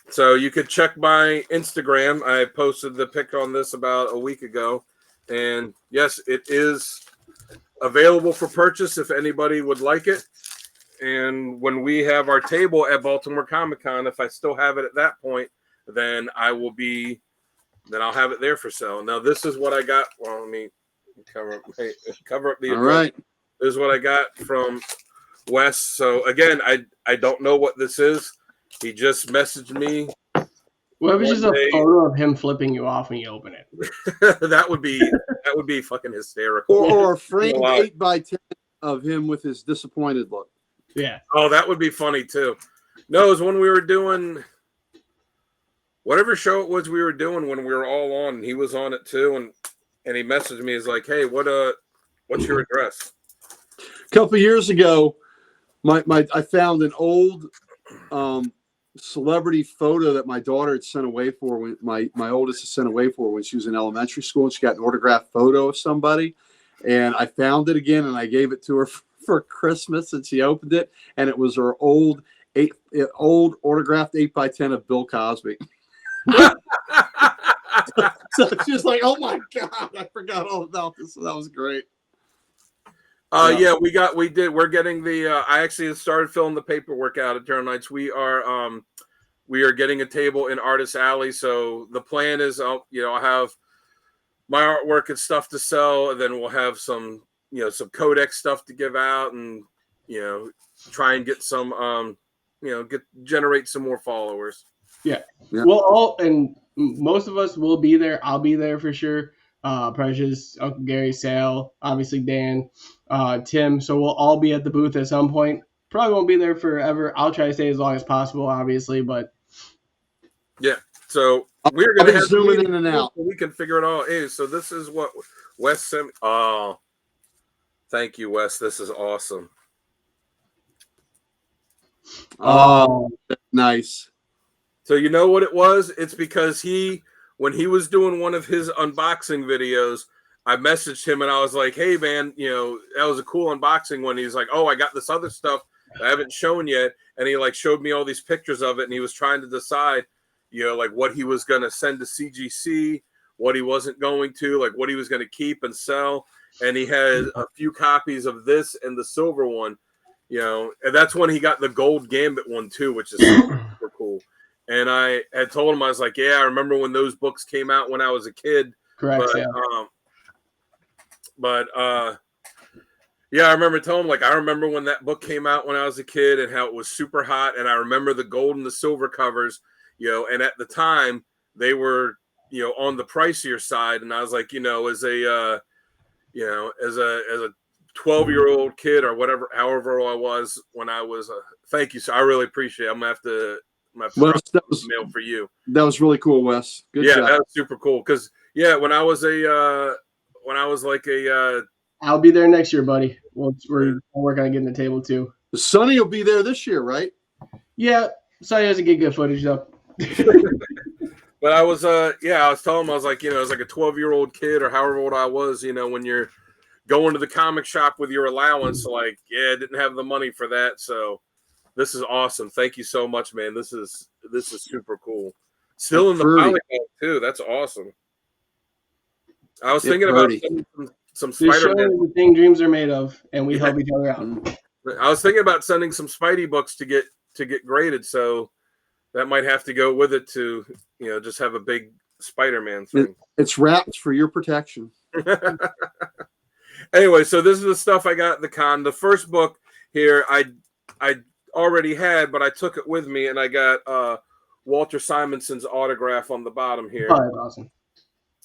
So you could check my Instagram. I posted the pic on this about a week ago. And yes, it is available for purchase if anybody would like it. And when we have our table at Baltimore Comic-Con, if I still have it at that point, then I'll have it there for sale. Now, this is what I got. Well, let me cover up the address. All right. This is what I got from Wes. So again, I don't know what this is. He just messaged me. Well, it was just a photo of him flipping you off when you open it. that would be fucking hysterical. Or a framed 8x10 of him with his disappointed look. Yeah. Oh, that would be funny too. No, it was when we were doing whatever show it was we were doing when we were all on, and he was on it too, and he messaged me. He's like, "Hey, what's your address?" A couple years ago, I found an old celebrity photo that my daughter had sent away for when my oldest had sent away for when she was in elementary school, and she got an autographed photo of somebody, and I found it again and I gave it to her for Christmas, and she opened it, and it was her old autographed 8x10 of Bill Cosby. So she was like, "Oh my god, I forgot all about this." So that was great. Yeah, we're getting the I actually started filling the paperwork out at Eternal Nights. We are getting a table in Artist Alley. So the plan is I'll have my artwork and stuff to sell, and then we'll have some CODEX stuff to give out, and try and get some generate some more followers. Yeah. Well, and most of us will be there. I'll be there for sure. Precious, Uncle Gary, Sal, obviously Dan, Tim. So we'll all be at the booth at some point. Probably won't be there forever. I'll try to stay as long as possible, obviously, but yeah. So we're gonna have zooming in and out. So we can figure it all. Hey, so this is what Wes sent me. Oh, thank you, Wes. This is awesome. Oh, nice. So you know what it was? It's because when he was doing one of his unboxing videos, I messaged him and I was like, "Hey man, that was a cool unboxing one." He's like, "Oh, I got this other stuff I haven't shown yet." And he showed me all these pictures of it, and he was trying to decide, what he was going to send to CGC, what he wasn't going to, what he was going to keep and sell. And he had a few copies of this and the silver one, and that's when he got the gold Gambit one too, which is super cool. And I had told him, I was like, "Yeah, I remember when those books came out when I was a kid." Correct. Yeah, I remember telling him, I remember when that book came out when I was a kid and how it was super hot. And I remember the gold and the silver covers, and at the time they were, on the pricier side. And I was like, as a 12-year-old kid or whatever, however old I was when I was, thank you. So I really appreciate it. I'm going to have to, Wes, that was mail for you. That was really cool, Wes. Good job. That was super cool. Cause when I was I'll be there next year, buddy. We're working on getting the table too. Sonny will be there this year, right? Yeah, Sonny doesn't get good footage though. But I was I was telling him, I was like, I was like a 12-year-old kid or however old I was, when you're going to the comic shop with your allowance, I didn't have the money for that. So this is awesome. Thank you so much, man. This is super cool. Still in the pilot too. That's awesome. I was thinking about some This show Spider-Man. is the thing dreams are made of, and we help each other out. I was thinking about sending some Spidey books to get graded, so that might have to go with it to, just have a big Spider-Man thing. It's wrapped for your protection. Anyway, so this is the stuff I got at the con. The first book here I already had, but I took it with me, and I got Walter Simonson's autograph on the bottom here. Oh, that's awesome.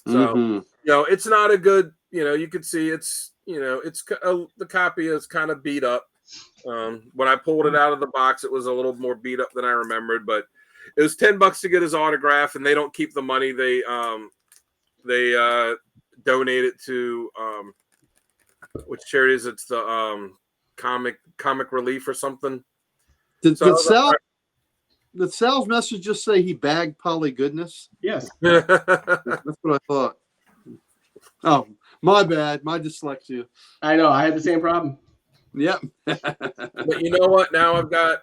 So, it's not a good, you could see it's, the copy is kind of beat up. When I pulled it out of the box, it was a little more beat up than I remembered, but it was $10 to get his autograph, and they don't keep the money. They donate it to which charity is it? It's the comic relief or something. Did Sal's message just say he bagged Polly Goodness? Yes. That's what I thought. Oh, my bad. My dyslexia. I know. I had the same problem. Yep. But you know what? Now I've got,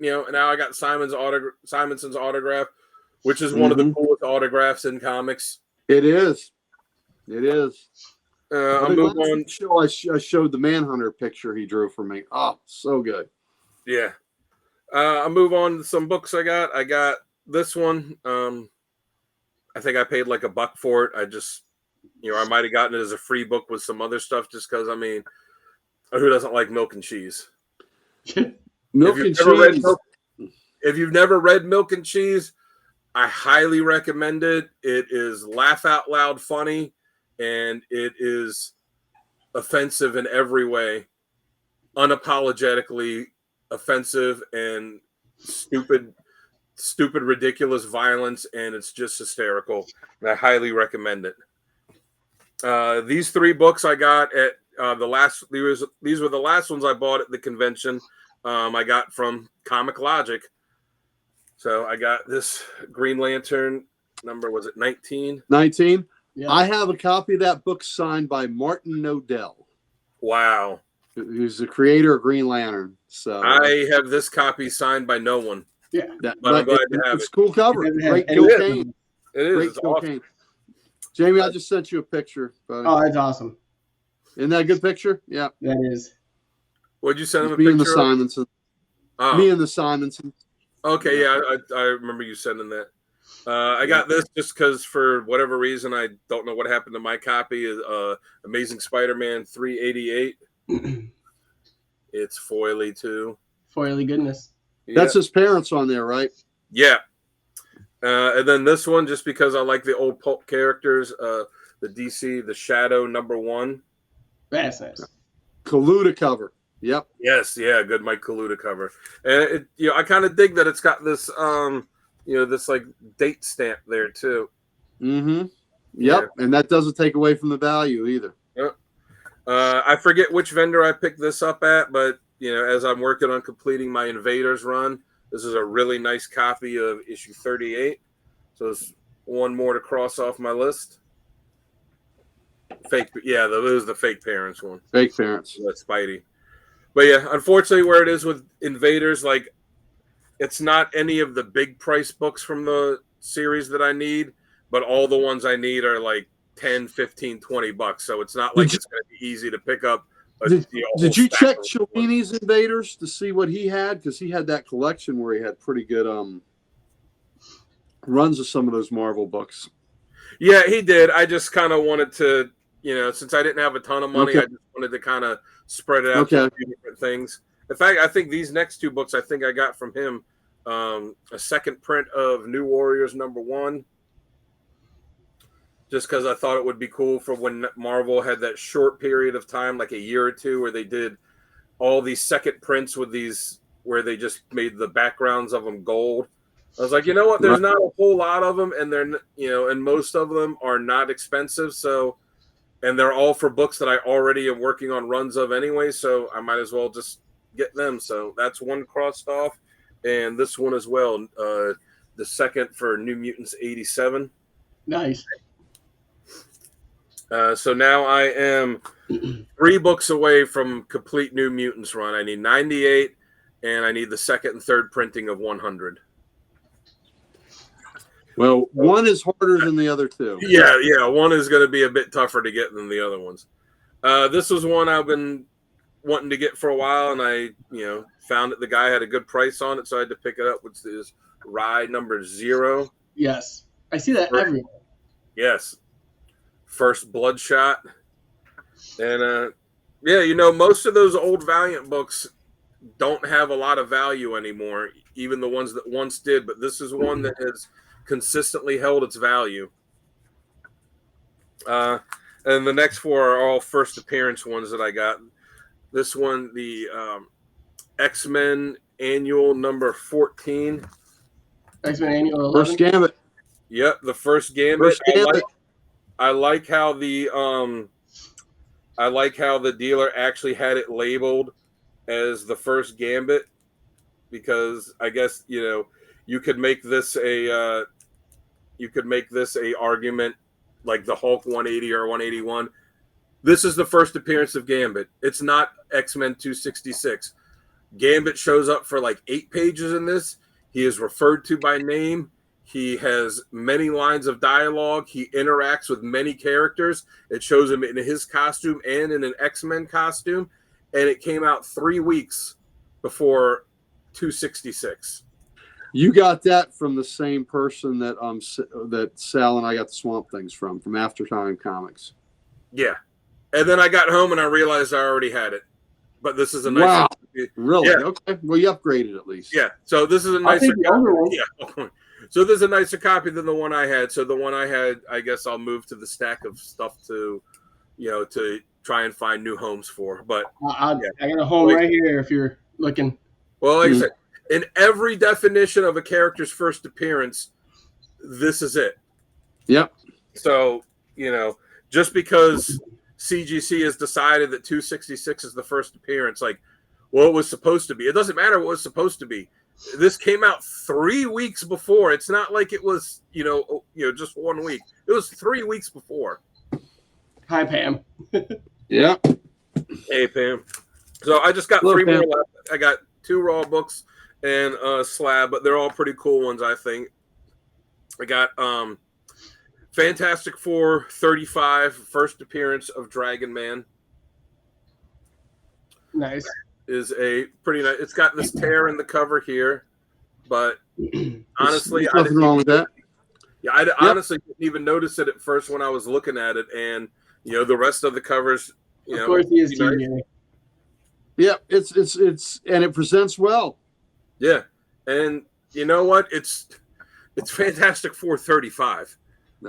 now I got Simonson's autograph, which is one of the coolest autographs in comics. It is. It is. I'll move on. I showed the Manhunter picture he drew for me. Oh, so good. Yeah. I'll move on to some books I got. I got this one. I think I paid like $1 for it. I just, I might have gotten it as a free book with some other stuff just because, who doesn't like milk and cheese? Milk and cheese. If you've never read Milk and Cheese, I highly recommend it. It is laugh out loud funny, and it is offensive in every way, unapologetically offensive and stupid, ridiculous violence, and it's just hysterical. And I highly recommend it. These 3 books I got at these were the last ones I bought at the convention. I got from Comic Logic. So I got this Green Lantern number, was it 19? 19? Yeah. I have a copy of that book signed by Martin Nodell. Wow. Who's the creator of Green Lantern. So I have this copy signed by no one. Yeah. But I'm glad to have it's it. cool cover. Great It Gil is. Kane. It is. Great It's Gil awesome. Kane. Jamie, I just sent you a picture. Buddy. Oh, that's awesome. Isn't that a good picture? Yeah. That is. What'd you send him a Me picture and the of? Simonson. Oh. Me and the Simonson. Okay, yeah, I remember you sending that. I got this just because for whatever reason, I don't know what happened to my copy of Amazing Spider-Man 388. It's foily too. Foily goodness. Yeah. That's his parents on there, right? Yeah. And then this one, just because I like the old pulp characters, the DC, the Shadow #1. That's nice. Kaluta cover. Yep. Yes, yeah, good Mike Kaluta cover. And I kind of dig that it's got this this like date stamp there too. Mm-hmm. Yep. Yeah. And that doesn't take away from the value either. Yep. I forget which vendor I picked this up at, but as I'm working on completing my Invaders run, this is a really nice copy of issue 38. So it's one more to cross off my list. Fake, yeah, it was the fake parents one. Fake parents. That's Spidey. But yeah, unfortunately, where it is with Invaders, like it's not any of the big price books from the series that I need, but all the ones I need are like 10, 15, $20. So it's not like it's going to be easy to pick up. Did you check Cellini's Invaders to see what he had? Because he had that collection where he had pretty good runs of some of those Marvel books. Yeah, he did. I just kind of wanted to, since I didn't have a ton of money, okay. I just wanted to kind of spread it out to a few different things. In fact, I think these next 2 books I think I got from him, a second print of New Warriors #1, just because I thought it would be cool for when Marvel had that short period of time, like a year or 2, where they did all these second prints with these, where they just made the backgrounds of them gold. I was like, you know what? There's not a whole lot of them, and they're, and most of them are not expensive. So, and they're all for books that I already am working on runs of anyway. So I might as well just get them. So that's one crossed off, and this one as well. The second for New Mutants 87. Nice. So now I am 3 books away from complete New Mutants run. I need 98, and I need the second and third printing of 100. Well, one is harder than the other 2. Yeah, one is going to be a bit tougher to get than the other ones. This was one I've been wanting to get for a while, and I found that the guy had a good price on it, so I had to pick it up, which is Rye number 0. Yes, I see that everywhere. Yes, First Bloodshot, and most of those old Valiant books don't have a lot of value anymore, even the ones that once did. But this is one that has consistently held its value. And the next 4 are all first appearance ones that I got. This one, the X-Men Annual number 14. X-Men Annual 11. First Gambit. Yep, the first Gambit. First Gambit. I like how the dealer actually had it labeled as the first Gambit, because I guess you could make this a argument like the Hulk 180 or 181. This is the first appearance of Gambit. It's not X-Men 266. Gambit shows up for like 8 pages in this. He is referred to by name. He has many lines of dialogue. He interacts with many characters. It shows him in his costume and in an X-Men costume. And it came out 3 weeks before 266. You got that from the same person that that Sal and I got the Swamp Things from Aftertime Comics. Yeah. And then I got home and I realized I already had it. But this is a nice. Wow. Really? Yeah. Okay. Well, you upgraded at least. Yeah. So this is a nicer copy. Yeah. So this is a nicer copy than the one I had. So the one I had, I guess I'll move to the stack of stuff to try and find new homes for. But I got a home right here if you're looking. Well, like I said, in every definition of a character's first appearance, this is it. Yep. So, just because CGC has decided that 266 is the first appearance, like, well, it was supposed to be. It doesn't matter what it was supposed to be. This came out 3 weeks before. It's not like it was, just 1 week. It was 3 weeks before. Hi, Pam. Yeah. Hey, Pam. So I just got Hello, 3 Pam. more left. I got 2 raw books and a slab, but they're all pretty cool ones, I think. I got Fantastic Four 35, first appearance of Dragon Man. Nice. Is a pretty nice. It's got this tear in the cover here, but honestly, There's nothing wrong with that. Yeah, I honestly didn't even notice it at first when I was looking at it, and the rest of the covers. Of course, he is nice. TJ. Yeah, it's and it presents well. Yeah, and you know what? It's Fantastic Four 35.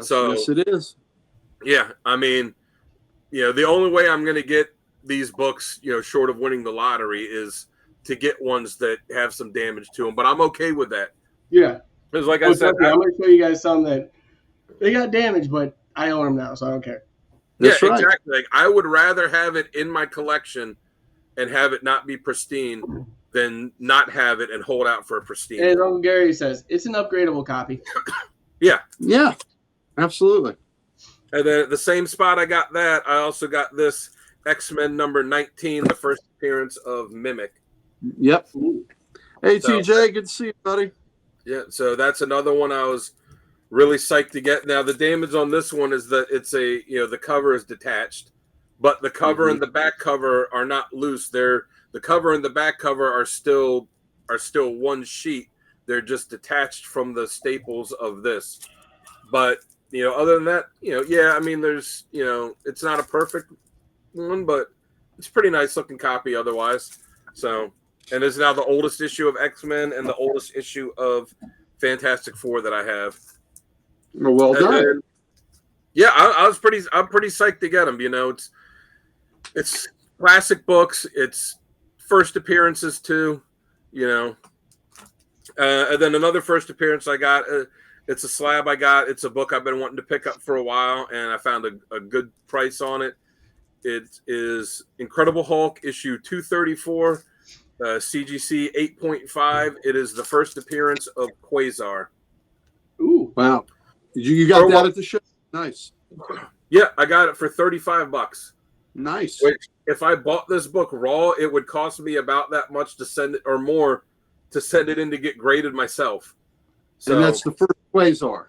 So yes, it is. Yeah, I mean, the only way I'm going to get these books, short of winning the lottery, is to get ones that have some damage to them. But I'm okay with that. Yeah. Because like I said, I'm going to show you guys some that they got damaged, but I own them now, so I don't care. That's right. Exactly. Like, I would rather have it in my collection and have it not be pristine than not have it and hold out for a pristine. And as Uncle Gary says, it's an upgradable copy. Yeah, absolutely. And then at the same spot I got that, I also got this X-Men number 19, the first appearance of Mimic. Yep. Hey, TJ, good to see you, buddy. Yeah, so that's another one I was really psyched to get. Now, the damage on this one is that it's the cover is detached, but the cover and the back cover are not loose. The cover and the back cover are still one sheet. They're just detached from the staples of this. But, other than that, I mean, there's, it's not a perfect one, but it's a pretty nice looking copy otherwise. So, and it's now the oldest issue of X-Men and the oldest issue of Fantastic Four that I have. Well done. Then, yeah, I'm pretty psyched to get them. It's classic books. It's first appearances too, and then another first appearance I got. It's a slab I got. It's a book I've been wanting to pick up for a while, and I found a good price on it. It is Incredible Hulk issue 234, CGC 8.5. It is the first appearance of Quasar. Ooh, wow! You got that at the show? Nice. Yeah, I got it for $35. Nice. Which, if I bought this book raw, it would cost me about that much to send it, or more, to send it in to get graded myself. So, and that's the first Quasar.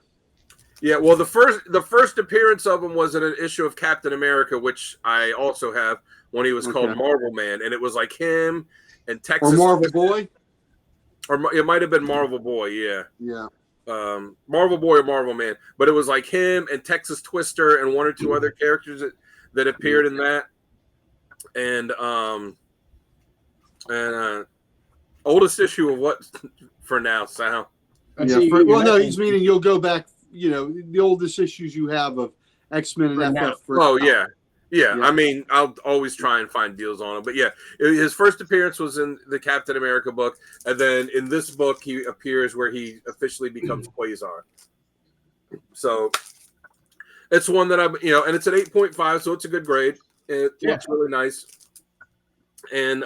Yeah, well, the first appearance of him was in an issue of Captain America, which I also have, when he was called Marvel Man, and it was like him and Texas or Marvel Boy, or it might have been Marvel Boy, yeah, yeah. Marvel Boy or Marvel Man, but it was like him and Texas Twister and one or two other characters that appeared in that, and oldest issue of what for now, Sal? Yeah, well, no, he's meaning you'll go back, the oldest issues you have of X-Men and FF. Oh, yeah. I mean, I'll always try and find deals on him. But yeah, his first appearance was in the Captain America book. And then in this book, he appears where he officially becomes Quasar. So it's one that and it's an 8.5, so it's a good grade. It looks really nice. And,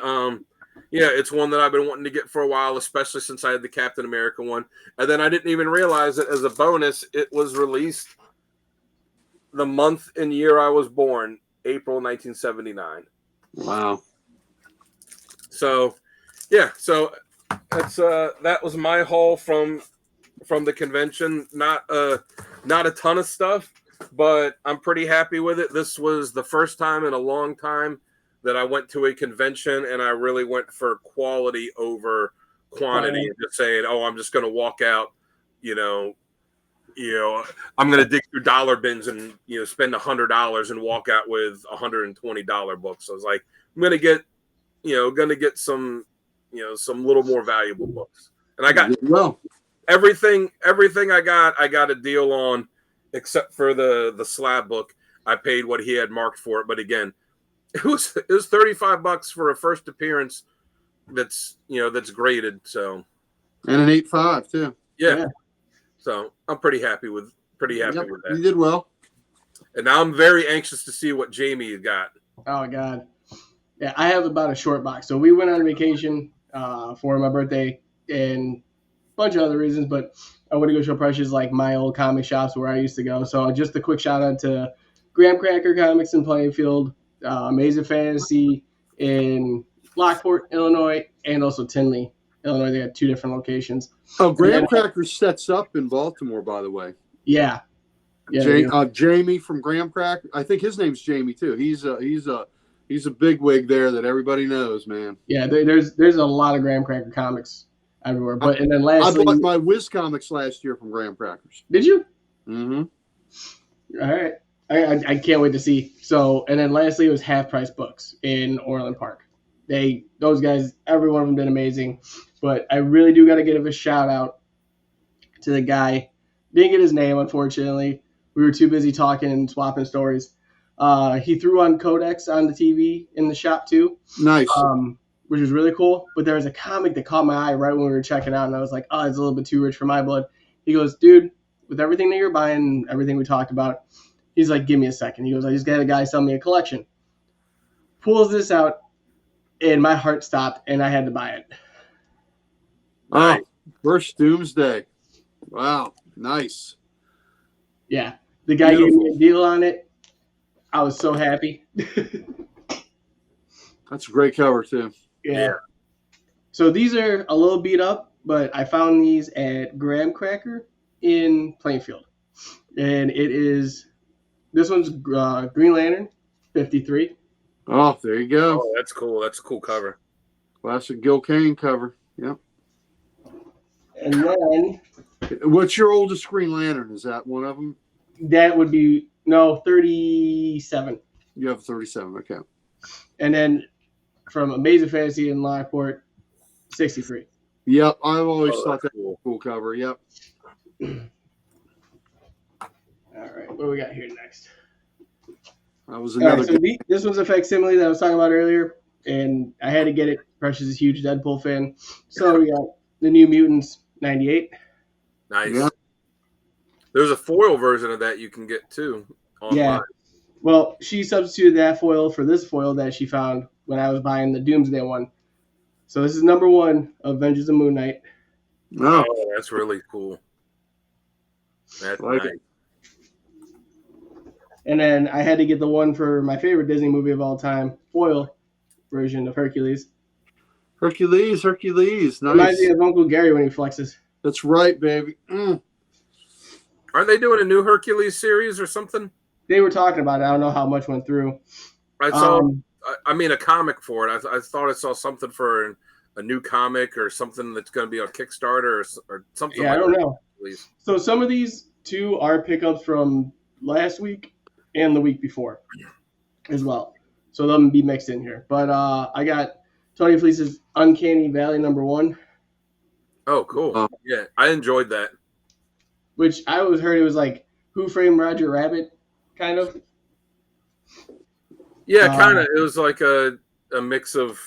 it's one that I've been wanting to get for a while, especially since I had the Captain America one. And then I didn't even realize that as a bonus, it was released the month and year I was born, April 1979. Wow. So, so that's that was my haul from the convention. Not a ton of stuff, but I'm pretty happy with it. This was the first time in a long time that I went to a convention and I really went for quality over quantity, and just saying, "Oh, I'm just going to walk out, I'm going to dig through dollar bins and spend $100 and walk out with $120 books." So I was like, I'm going to get some some little more valuable books, and I got everything I got a deal on, except for the slab book. I paid what he had marked for it, but again, it was $35 for a first appearance. That's graded, so, and an 8.5 too. Yeah. So I'm pretty happy with with that. You did well. And now I'm very anxious to see what Jamie got. Oh God, yeah, I have about a short box. So we went on vacation for my birthday and a bunch of other reasons, but I want to go show Precious like my old comic shops where I used to go. So just a quick shout out to Graham Cracker Comics in Plainfield, Amazing Fantasy in Lockport, Illinois, and also Tinley, Illinois. They have two different locations. Oh, Graham Cracker sets up in Baltimore, by the way. Yeah. Jamie from Graham Cracker. I think his name's Jamie too. He's a big wig there that everybody knows, man. Yeah, there's a lot of Graham Cracker comics everywhere. But and then lastly, I bought my Wiz comics last year from Graham Crackers. Did you? Mm-hmm. All right. I can't wait to see. So, and then lastly, it was Half Price Books in Orland Park. Those guys, every one of them did amazing. But I really do got to give a shout out to the guy. Didn't get his name, unfortunately. We were too busy talking and swapping stories. He threw on CODEX on the TV in the shop too. Nice. Which was really cool. But there was a comic that caught my eye right when we were checking out, and I was like, oh, it's a little bit too rich for my blood. He goes, dude, with everything that you're buying, everything we talked about, he's like, give me a second. He goes, I just got a guy sell me a collection. Pulls this out, and my heart stopped, and I had to buy it. Oh, first Doomsday. Wow, nice. Yeah, the guy gave me a deal on it. I was so happy. That's a great cover, too. Yeah. So these are a little beat up, but I found these at Graham Cracker in Plainfield. And this one's Green Lantern, 53. Oh, there you go. Oh, that's cool. That's a cool cover. Classic Gil Kane cover. Yep. And then... What's your oldest Green Lantern? Is that one of them? That would be, 37. You have 37, okay. And then from Amazing Fantasy in Lockport, 63. Yep, I've always thought that was a cool cover, yep. All right, what do we got here next? That was another. Right, so this was a facsimile that I was talking about earlier, and I had to get it. Precious is a huge Deadpool fan. So we got the New Mutants, 98. Nice. Yeah. There's a foil version of that you can get too online. Yeah. Well, she substituted that foil for this foil that she found when I was buying the Doomsday one. So this is number 1 of Avengers of Moon Knight. Oh, that's really cool. That's like nice. It. And then I had to get the one for my favorite Disney movie of all time, foil version of Hercules. Hercules, nice. Reminds me of Uncle Gary when he flexes. That's right, baby. Aren't they doing a new Hercules series or something? They were talking about it. I don't know how much went through. I saw. A comic for it. I thought I saw something for a new comic or something that's going to be on Kickstarter or something. Yeah, like I don't that, know. please. So some of these two are pickups from last week and the week before as well. So they'll be mixed in here. But I got Tony Fleece's Uncanny Valley #1. Oh, cool. Yeah, I enjoyed that. Which I always heard it was like Who Framed Roger Rabbit, kind of. Yeah, kind of. It was like a mix of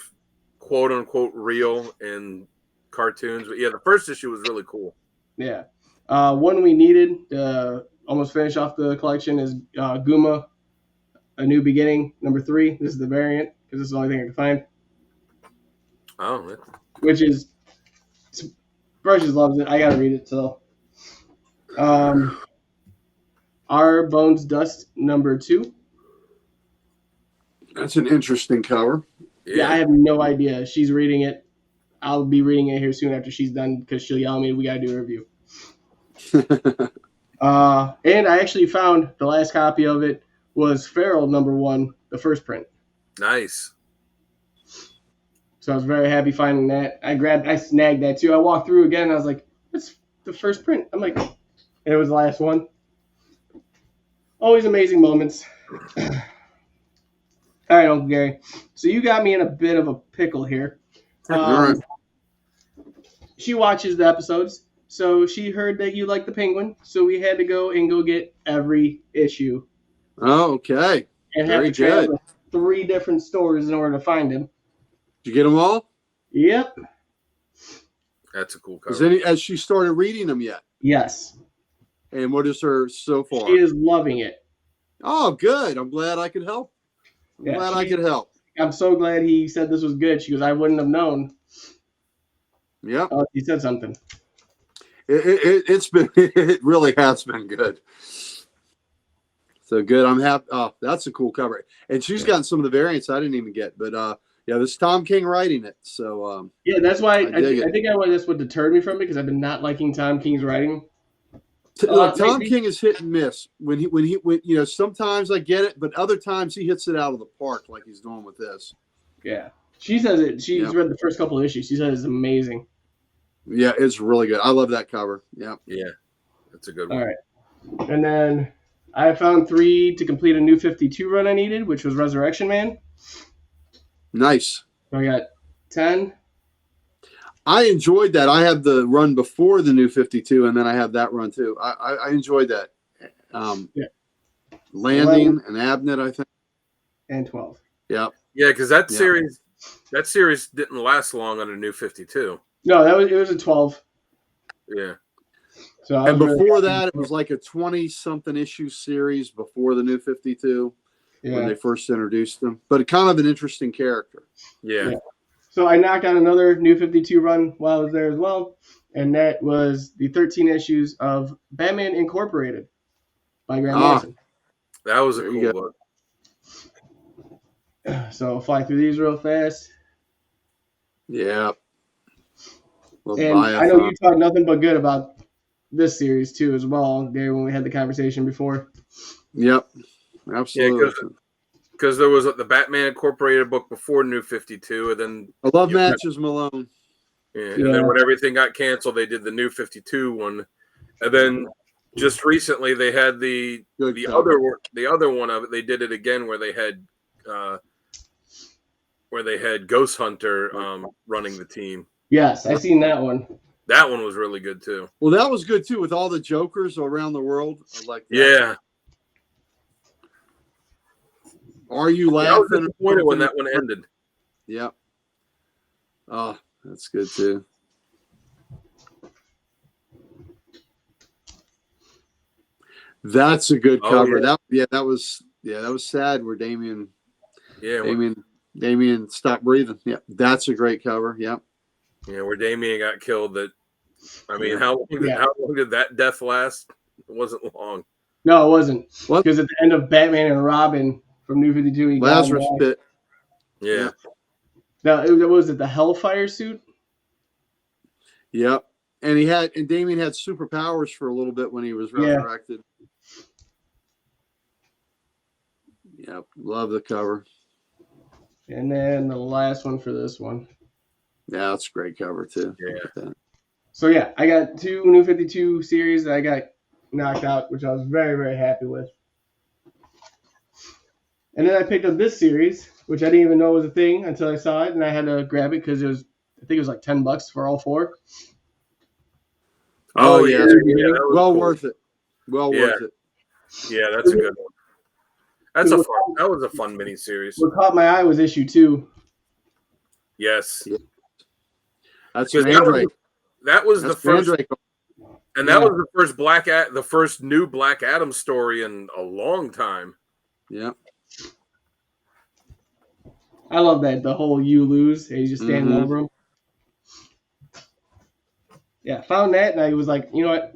quote unquote real and cartoons. But yeah, the first issue was really cool. Yeah. One we needed to almost finish off the collection is Guma, A New Beginning, #3. This is the variant because this is the only thing I can find. Oh, which is Brushes loves it. I gotta read it. So, Our Bones Dust #2. That's an interesting cover. Yeah, I have no idea. She's reading it. I'll be reading it here soon after she's done because she'll yell at me. We gotta do a review. And I actually found the last copy of it was Feral #1, the first print. Nice. So I was very happy finding that. I snagged that too. I walked through again. And I was like, "That's the first print." I'm like, and it was the last one. Always amazing moments. All right, Uncle Gary. So you got me in a bit of a pickle here. She watches the episodes, so she heard that you like the Penguin. So we had to go get every issue. Oh, okay. And have to travel to 3 different stores in order to find him. Did you get them all? Yep. That's a cool cover. Has she started reading them yet? Yes. And what is her so far? She is loving it. Oh, good. I'm glad I could help. I could help. I'm so glad he said this was good. She goes, I wouldn't have known. Yep. He said something. It really has been good. So good. I'm happy. Oh, that's a cool cover. And she's gotten some of the variants I didn't even get. But yeah, this is Tom King writing it. So yeah, that's why I think that's what deterred me from it because I've been not liking Tom King's writing. Tom King is hit and miss. When sometimes I get it, but other times he hits it out of the park like he's doing with this. Yeah. She says it. She's read the first couple of issues. She says it's amazing. Yeah, it's really good. I love that cover. Yeah. Yeah. That's a good one. All right. And then I found 3 to complete a New 52 run I needed, which was Resurrection Man. Nice. So I got 10. I enjoyed that. I had the run before the New 52, and then I have that run too. I enjoyed that. Landing 11, and Abnett, I think. And 12. Yeah. Yeah, because that series didn't last long on a New 52. No, it was a 12. Yeah. So and before that, it was like a 20-something issue series before the New 52 when they first introduced them. But kind of an interesting character. Yeah. So I knocked out another New 52 run while I was there as well, and that was the 13 issues of Batman Incorporated by Grant Morrison. That was a cool book. So I'll fly through these real fast. Yeah. And I know you talked nothing but good about this series too as well, Gary, when we had the conversation before. Yep. Absolutely. Yeah, because there was the Batman Incorporated book before New 52, and then I love Matches Malone. Yeah, and then when everything got canceled, they did the New 52 one, and then just recently they had the other one of it. They did it again where they had Ghost Hunter running the team. Yes, I seen that one. That one was really good too. Well, that was good too with all the Jokers around the world. I like that. Yeah. Are you laughing? I was disappointed when that one ended. Yep. Oh, that's good too. That's a good cover. That was sad where Damien stopped breathing. Yeah, that's a great cover. Yep. Yeah, where Damien got killed. How long did that death last? It wasn't long. No, it wasn't. Because at the end of Batman and Robin from New 52, he Lazarus Pit. Yeah. Now, was it the Hellfire suit? Yep. and Damien had superpowers for a little bit when he was resurrected. Yep, love the cover. And then the last one for this one. Yeah, that's a great cover too. Yeah. So yeah, I got 2 New 52 series that I got knocked out, which I was very, very happy with. And then I picked up this series, which I didn't even know was a thing until I saw it, and I had to grab it because I think it was like $10 for all 4. Oh yeah, well cool. worth it. Well worth it. Yeah, that's a good one. That was a fun miniseries. What caught my eye was issue 2. Yes. Yeah. That's Mandrake. That was the first, and that was the first new Black Adam story in a long time. Yeah. I love that, the whole you lose, and he's just standing over him. Yeah, found that, and I was like, you know what?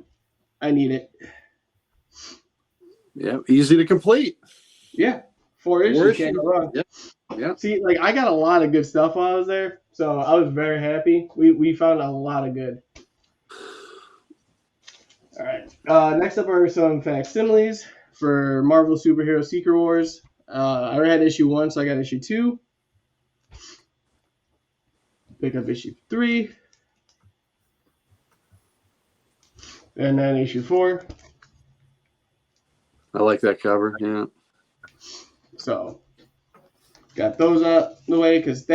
I need it. Yeah, easy to complete. Yeah, 4 issues, can't go wrong. Yeah. See, like, I got a lot of good stuff while I was there, so I was very happy. We found a lot of good. All right. Next up are some facsimiles for Marvel Superhero Secret Wars. I already had issue 1, so I got issue 2. Pick up issue 3. And then issue 4. I like that cover, yeah. So, got those out the way because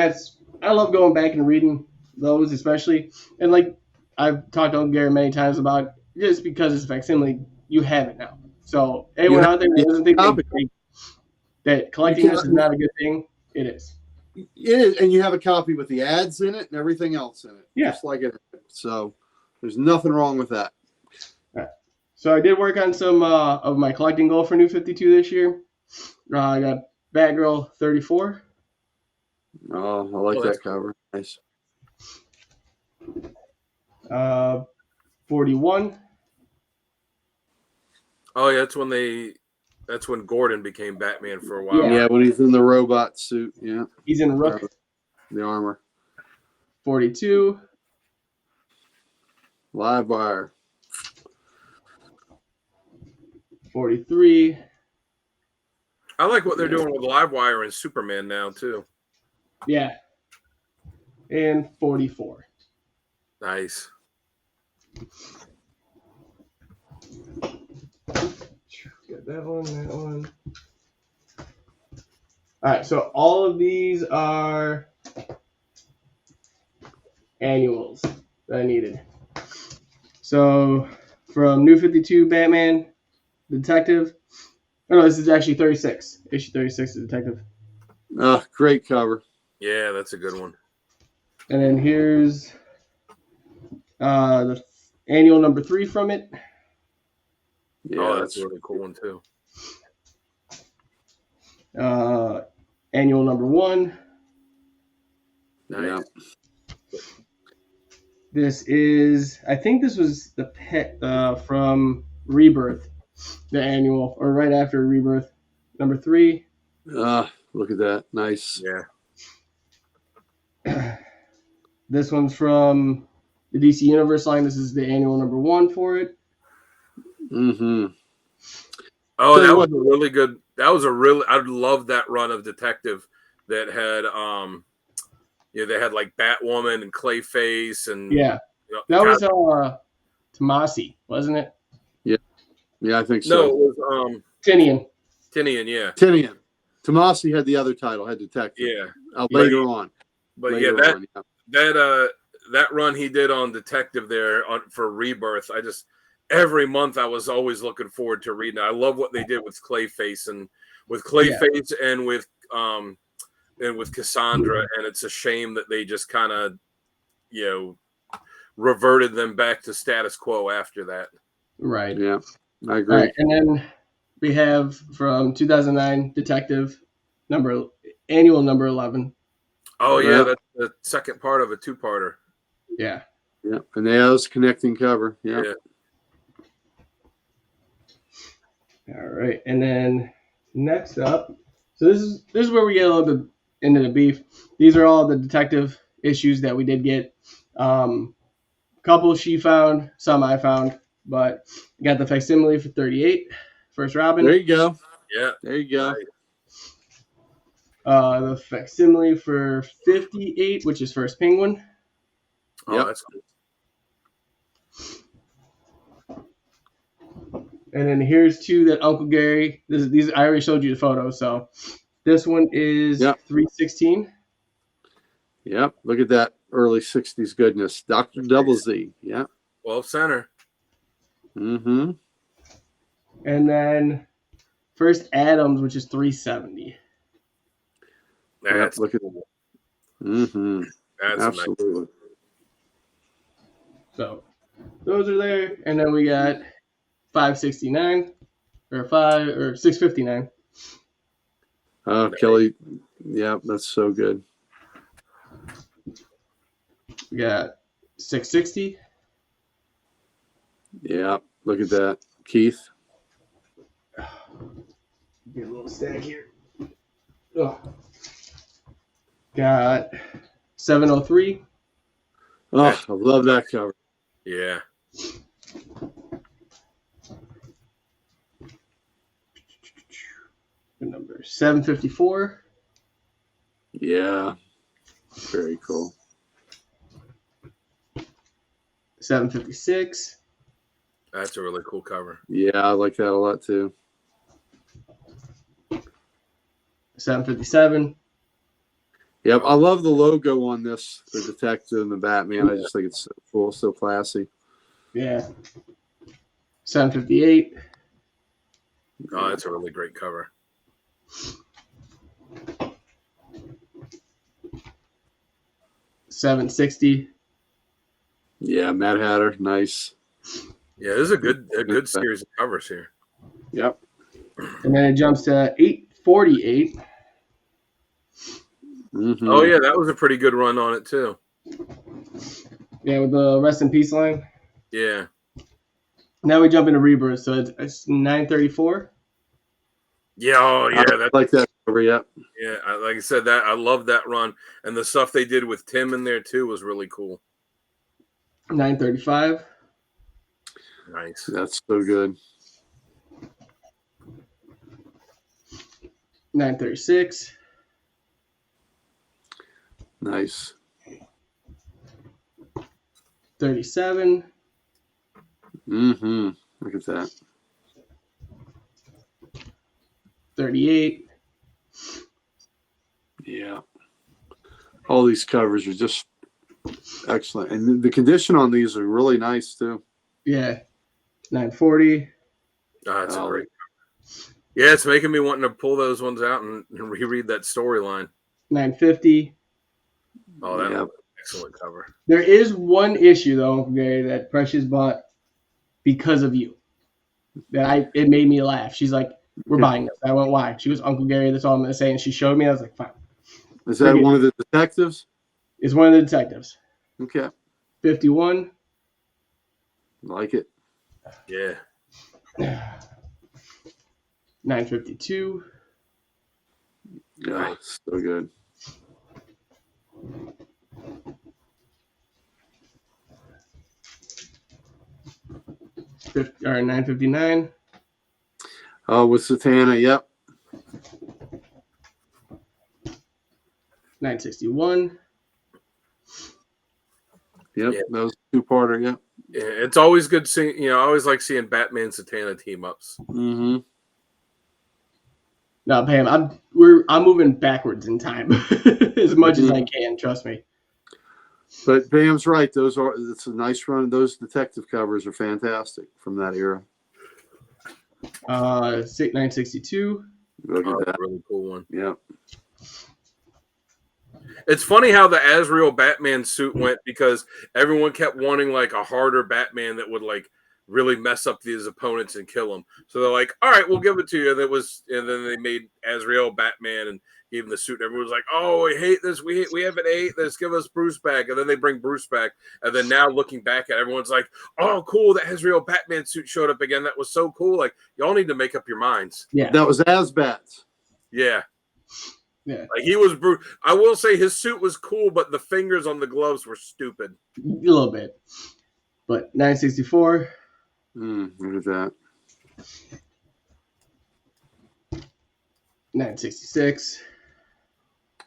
I love going back and reading those especially. And like I've talked to Gary many times about, just because it's a facsimile, you have it now. So anyone out there that doesn't think that collecting this is not a good thing, it is. It is, and you have a copy with the ads in it and everything else in it. Yeah. Just like it. So there's nothing wrong with that. Right. So I did work on some of my collecting goal for New 52 this year. I got Batgirl 34. Oh, I like that cover. Nice. 41. Oh yeah, that's when Gordon became Batman for a while. Yeah, when he's in the robot suit. Yeah. He's in Rook. The armor. 42. Live wire. 43. I like what they're doing with Livewire and Superman now too. Yeah. And 44. Nice. Got that one. All right, so all of these are annuals that I needed. So from New 52 Batman Detective. Oh, no, this is actually 36. Issue 36 of Detective. Great cover. Yeah, that's a good one. And then here's the annual number 3 from it. Yeah, that's a really cool one too. Annual number 1. Nice. Yeah. I think this was the pet from Rebirth, the annual, or right after Rebirth, number 3. Look at that. Nice. Yeah. This one's from the DC Universe line. This is the annual number 1 for it. Mm-hmm. Oh, that was a really good. I love that run of Detective that had they had like Batwoman and Clayface and that was Tomasi, wasn't it? Yeah, I think so. No, it was Tinian, yeah. Tinian. Tomasi had the other title, had Detective. Yeah. Later on. But later that run he did on Detective there for Rebirth, every month I was always looking forward to reading it. I love what they did with Clayface and with Cassandra, and it's a shame that they just kind of reverted them back to status quo after that. Right. Yeah, I agree. Right, and then we have from 2009 Detective annual number 11. Oh yeah, that's the second part of a 2-parter. Yeah. Yeah, and that was connecting cover. Yeah. All right, and then next up, so this is where we get a little bit into the beef. These are all the Detective issues that we did get. A couple she found, some I found, but got the facsimile for 38, first Robin. There you go. Yeah. There you go. The facsimile for 58, which is first Penguin. Oh, Yep. that's cool. And then here's two that Uncle Gary. These I already showed you the photo, so this one is 316. Yep. Look at that early 60s goodness. Dr. Double Z. Yeah. 12 center. Mm-hmm. And then first Adams, which is 370. That's look at that. Mm-hmm. That's Absolutely. Nice. So those are there, and then we got 569 or 659. Oh, Kelly. Yeah, that's so good. We got 660. Yeah, look at that, Keith. Get a little stack here. Oh. Got 703. Oh, I love that cover. Yeah. Good number. 754. Yeah. Very cool. 756. That's a really cool cover. Yeah, I like that a lot too. 757. Yep, I love the logo on this, the detective and the Batman. I just think it's so cool, so classy. Yeah. 758. Oh, that's a really great cover. $760. Yeah, Mad Hatter, nice. Yeah, this is a good series of covers here. Yep. And then it jumps to $848. Mm-hmm. Oh yeah, that was a pretty good run on it too. Yeah, with the Rest in Peace line. Yeah. Now we jump into Rebirth, so it's $934. Yeah, oh yeah, I like that cover. Yep. Yeah, like I said, that I love that run, and the stuff they did with Tim in there too was really cool. $935. Nice. That's so good. $936. Nice. 37. Mm-hmm. Look at that. 38. Yeah. All these covers are just excellent. And the condition on these are really nice too. Yeah. 940. Oh, that's a great cover. Yeah, it's making me wanting to pull those ones out and reread that storyline. 950. Oh, that's an excellent cover. There is one issue though, Gary, that Precious bought because of you. It made me laugh. She's like, "We're buying this." I went, "Why?" She goes, "Uncle Gary, that's all I'm gonna say." And she showed me. I was like, "Fine." Is that one of the detectives? It's one of the detectives. Okay. 51. Like it. Yeah. 952. Yeah, so good. Or 959. With Satana, yep. 961. Yep, Yeah. that was a two-parter, yep. Yeah, it's always good seeing, I always like seeing Batman and Satana team ups. Mm-hmm. No, Pam, I'm moving backwards in time as much as I can. Trust me. But Pam's right. It's a nice run. Those detective covers are fantastic from that era. 962. Look at that. Really cool one. Yeah. It's funny how the Azrael Batman suit went because everyone kept wanting like a harder Batman that would like really mess up his opponents and kill them. So they're like, "All right, we'll give it to you." And then they made Azrael Batman and gave him the suit. Everyone was like, "Oh, we hate this. We haven't hate this. Give us Bruce back." And then they bring Bruce back. And then now looking back at it, everyone's like, "Oh, cool. The Azrael Batman suit showed up again. That was so cool. Like, y'all need to make up your minds." Yeah. That was Asbats. Yeah. Yeah. Like he was Bruce. I will say his suit was cool, but the fingers on the gloves were stupid. A little bit. But 964. Look at that. 966.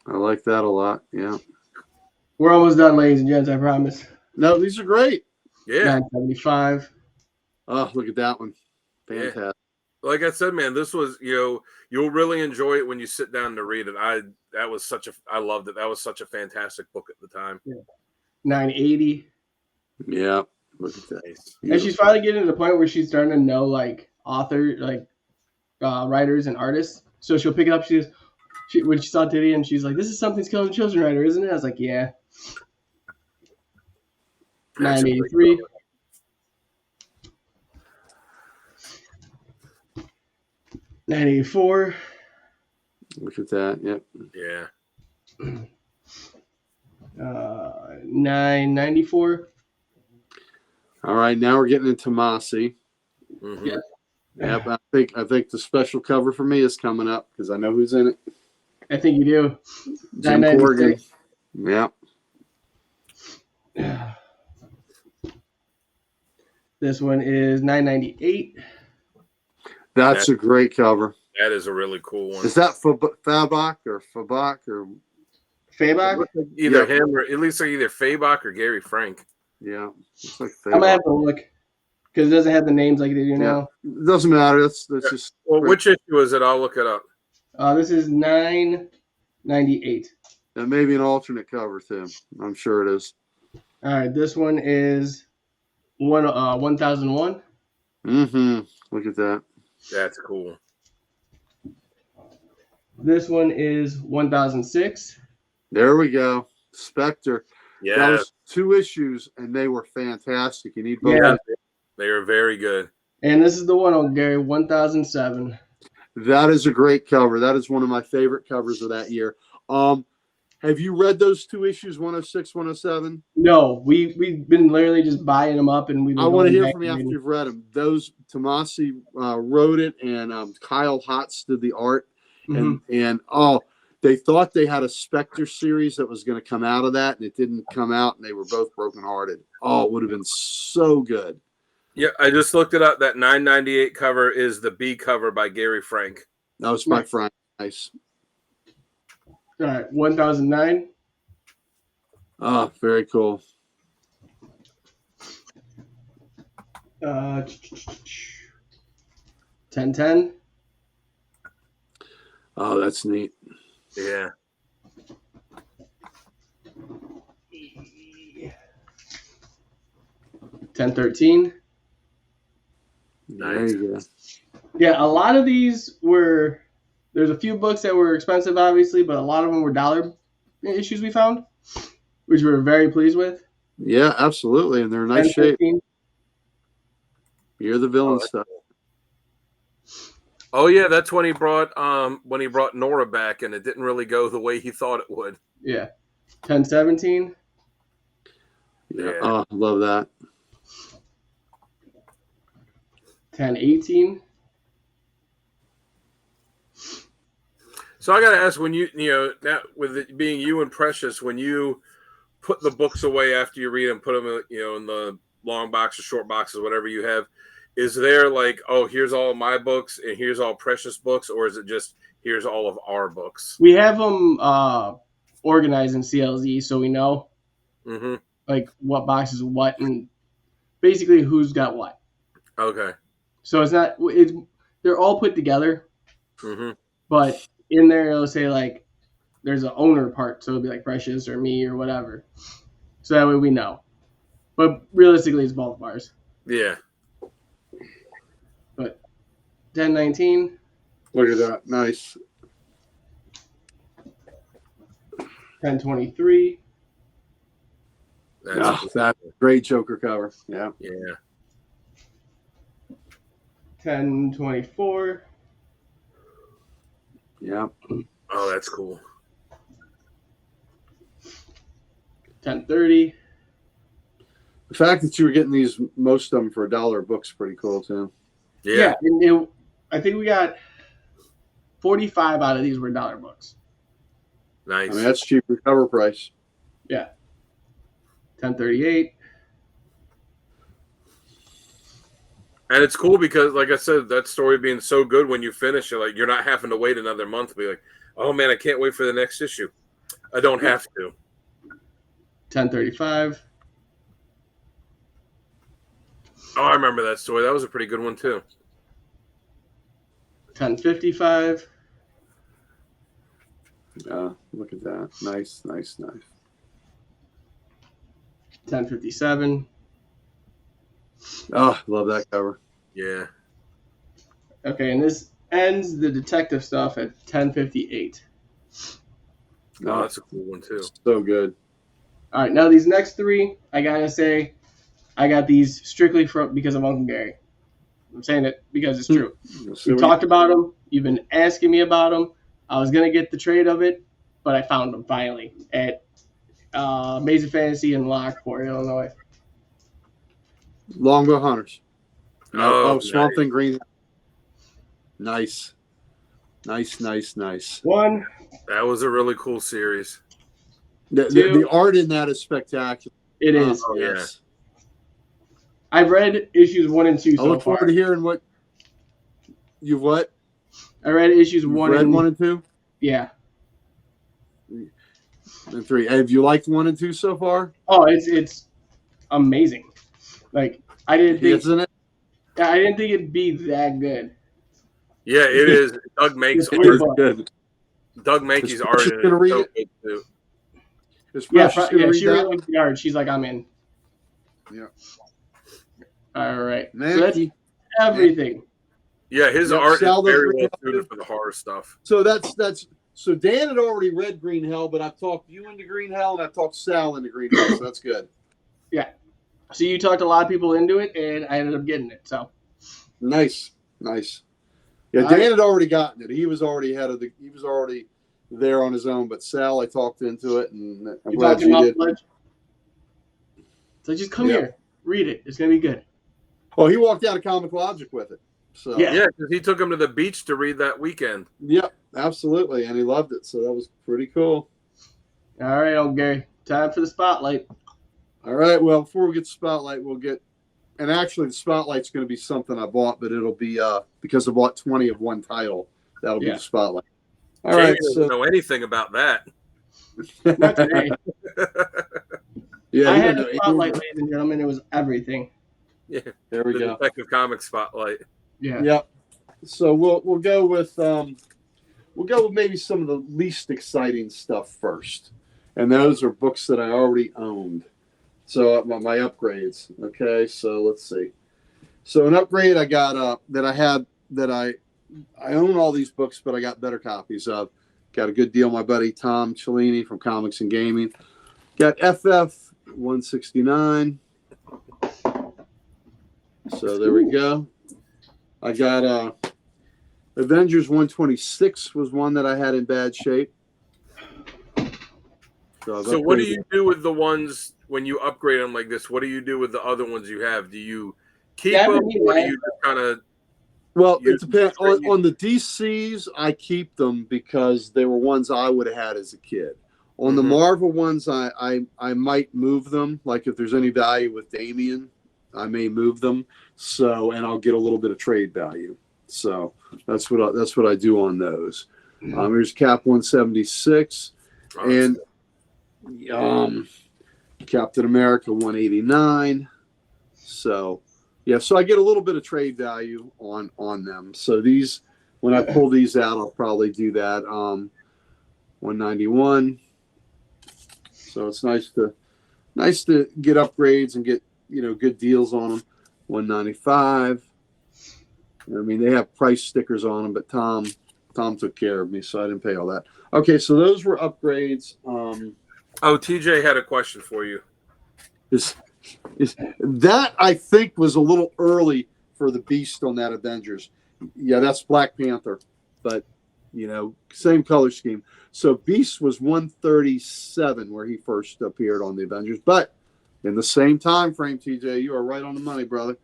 I like that a lot. Yeah. We're almost done, ladies and gents, I promise. No, these are great. Yeah. 975. Oh, look at that one. Fantastic. Yeah. Like I said, man, this was, you'll really enjoy it when you sit down to read it. I loved it. That was such a fantastic book at the time. Yeah. 980. Yeah. Look at that. And she's finally getting to the point where she's starting to know like writers and artists. So she'll pick it up. When she saw Diddy and she's like, "This is Something's Killing Children writer, isn't it?" I was like, "Yeah." 983. 984. Look at that. Yep. Yeah. 994. All right, now we're getting into Tomasi. Mm-hmm. Yeah. Yep. I think the special cover for me is coming up because I know who's in it. I think you do. Jim Corrigan. Yep. Yeah. This one is 998. That's a great cover. That is a really cool one. Is that Fabak or Fabak? Either him or it looks like either Fabak or Gary Frank. Yeah. It's like I'm gonna have to look because it doesn't have the names like they do now. It doesn't matter. That's just. Well, which issue is it? I'll look it up. This is 998. That may be an alternate cover too. I'm sure it is. All right, this one is 1001. Look at that. That's cool. This one is 1006. There we go. Spectre. Yeah. That was 2 issues, and they were fantastic. You need both. Yeah. They are very good. And this is the one on Gary 1007. That is a great cover. That is one of my favorite covers of that year. Have you read those 2 issues, 106, 107? No, we've been literally just buying them up, and I want to hear from you after you've read them. Those Tomasi wrote it, and Kyle Hotz did the art, and they thought they had a Spectre series that was going to come out of that, and it didn't come out, and they were both brokenhearted. Oh, it would have been so good. Yeah, I just looked it up. That 998 cover is the B cover by Gary Frank. That was by Frank. Nice. All right, 1009. Oh, very cool. 1010. Oh, that's neat. Yeah. 1013. There you go. Yeah, a lot of these were. There's a few books that were expensive, obviously, but a lot of them were dollar issues we found, which we were very pleased with. Yeah, absolutely, and they're in nice shape. You're the villain stuff. Oh yeah, that's when he brought Nora back, and it didn't really go the way he thought it would. Yeah, 1017. Yeah, oh, love that. 1018. So I got to ask, when now with it being you and Precious, when you put the books away after you read them, put them in the long boxes, short boxes, whatever you have, is there like, oh, here's all of my books and here's all Precious books, or is it just here's all of our books? We have them organized in CLZ, so we know like what box is what and basically who's got what. Okay. So they're all put together, but in there it'll say like there's an owner part, so it'll be like Precious or me or whatever. So that way we know. But realistically, it's both of ours. Yeah. But 1019. Look at that. Nice. 1023. That's a great Joker cover. Yeah. Yeah. 1024. Yeah. Oh, that's cool. 1030. The fact that you were getting most of them for $1 a book's pretty cool too. Yeah. And I think we got 45 out of these were $1 books. Nice. I mean, that's cheaper cover price. Yeah. 1038. And it's cool because, like I said, that story being so good when you finish it, like you're not having to wait another month to be like, oh man, I can't wait for the next issue. I don't have to. 1035. Oh, I remember that story. That was a pretty good one too. 1055. Look at that. Nice. 1057. Oh, love that cover. Yeah. Okay, and this ends the detective stuff at 1058. Oh, that's a cool one too. So good. All right, now these next three, I gotta say, I got these strictly because of Uncle Gary. I'm saying it because it's true. We've talked about them. You've been asking me about them. I was gonna get the trade of it, but I found them finally at Amazing Fantasy in Lockport, Illinois. Longbow Hunters. Oh, Swamp nice. Thing Green. Nice. One. That was a really cool series. The art in that is spectacular. It is. Oh, yes. yeah. I've read issues 1 and 2 so far. I look forward to hearing what you've what? I read issues one and 2? Yeah. And 3. Have you liked 1 and 2 so far? Oh, it's amazing. Like I didn't think it'd be that good. Yeah, it is. Doug Make's It is art. good. Doug Make's art in it is so good too. Yeah, she really likes the art. She's like, I'm in. Yeah. All right. Man, So that's everything. Yeah, his art is very well suited for the horror stuff. So so Dan had already read Green Hell, but I've talked you into Green Hell and I've talked Sal into Green Hell, so that's good. Yeah. So you talked a lot of people into it, and I ended up getting it. So nice. Yeah, Dan had already gotten it. He was already there on his own, but Sal, I talked into it, and I'm glad you did. So just come here, read it. It's gonna be good. Oh, he walked out of Comic Logic with it. So yeah, because he took him to the beach to read that weekend. Yep, absolutely, and he loved it. So that was pretty cool. All right, old Gary, time for the spotlight. All right, well, before we get to spotlight, and actually the spotlight's going to be something I bought, but it'll be because I bought 20 of one title. That'll be the spotlight. All right, doesn't know anything about that. Not today. Yeah, I had a spotlight, ladies and gentlemen. It was everything. Yeah, there we go. Detective Comics spotlight. Yeah. Yep. So we'll go with maybe some of the least exciting stuff first, and those are books that I already owned. So my upgrades. Okay, so let's see. So an upgrade I got I own all these books, but I got better copies of. Got a good deal. My buddy Tom Cellini from Comics and Gaming got FF 169. So there we go. I got Avengers 126 was one that I had in bad shape. So what do you do with the ones when you upgrade them like this? What do you do with the other ones you have? Do you keep them, or do you just kind of? Well, it depends. On the DCs, I keep them because they were ones I would have had as a kid. On the Marvel ones, I might move them. Like if there's any value with Damian, I may move them. So, and I'll get a little bit of trade value. So that's what I do on those. Here's Cap 176 and Captain America 189. So. Yeah, so I get a little bit of trade value on them. So these, when I pull these out, I'll probably do that. 191. So it's nice to get upgrades and get good deals on them. 195. I mean, they have price stickers on them, but Tom took care of me, so I didn't pay all that. Okay, so those were upgrades. TJ had a question for you. That I think was a little early for the Beast on that Avengers. Yeah, that's Black Panther, but same color scheme. So Beast was 137 where he first appeared on the Avengers, but in the same time frame, TJ, you are right on the money, brother.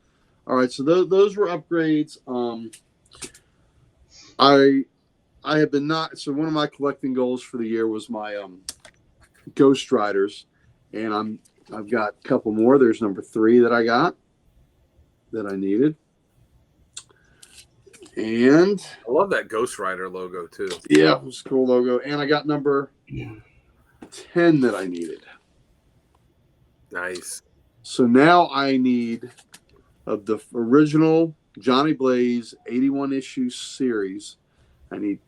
All right, so those were upgrades. I have been so one of my collecting goals for the year was my Ghost Riders, and I've got a couple more. There's number 3 that I got that I needed. And I love that Ghost Rider logo too. Yeah, it was a cool logo. And I got number 10 that I needed. Nice. So now I need of the original Johnny Blaze 81 issue series. I need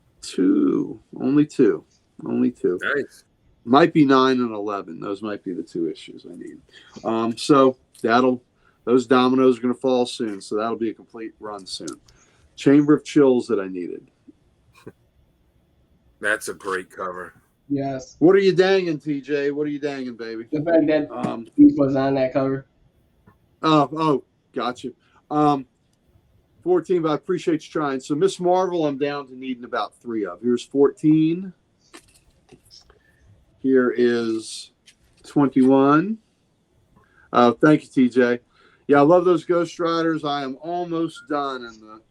only two. Nice. Might be 9 and 11. Those might be the 2 issues I need. So those dominoes are going to fall soon. So that'll be a complete run soon. Chamber of Chills that I needed. That's a great cover. Yes. What are you danging, TJ? What are you danging, baby? The fact that Beast was on that cover. Oh, gotcha. 14, but I appreciate you trying. So Miss Marvel, I'm down to needing about 3 of. Here's 14. Here is 21. Thank you, TJ. Yeah, I love those Ghost Riders. I am almost done in the,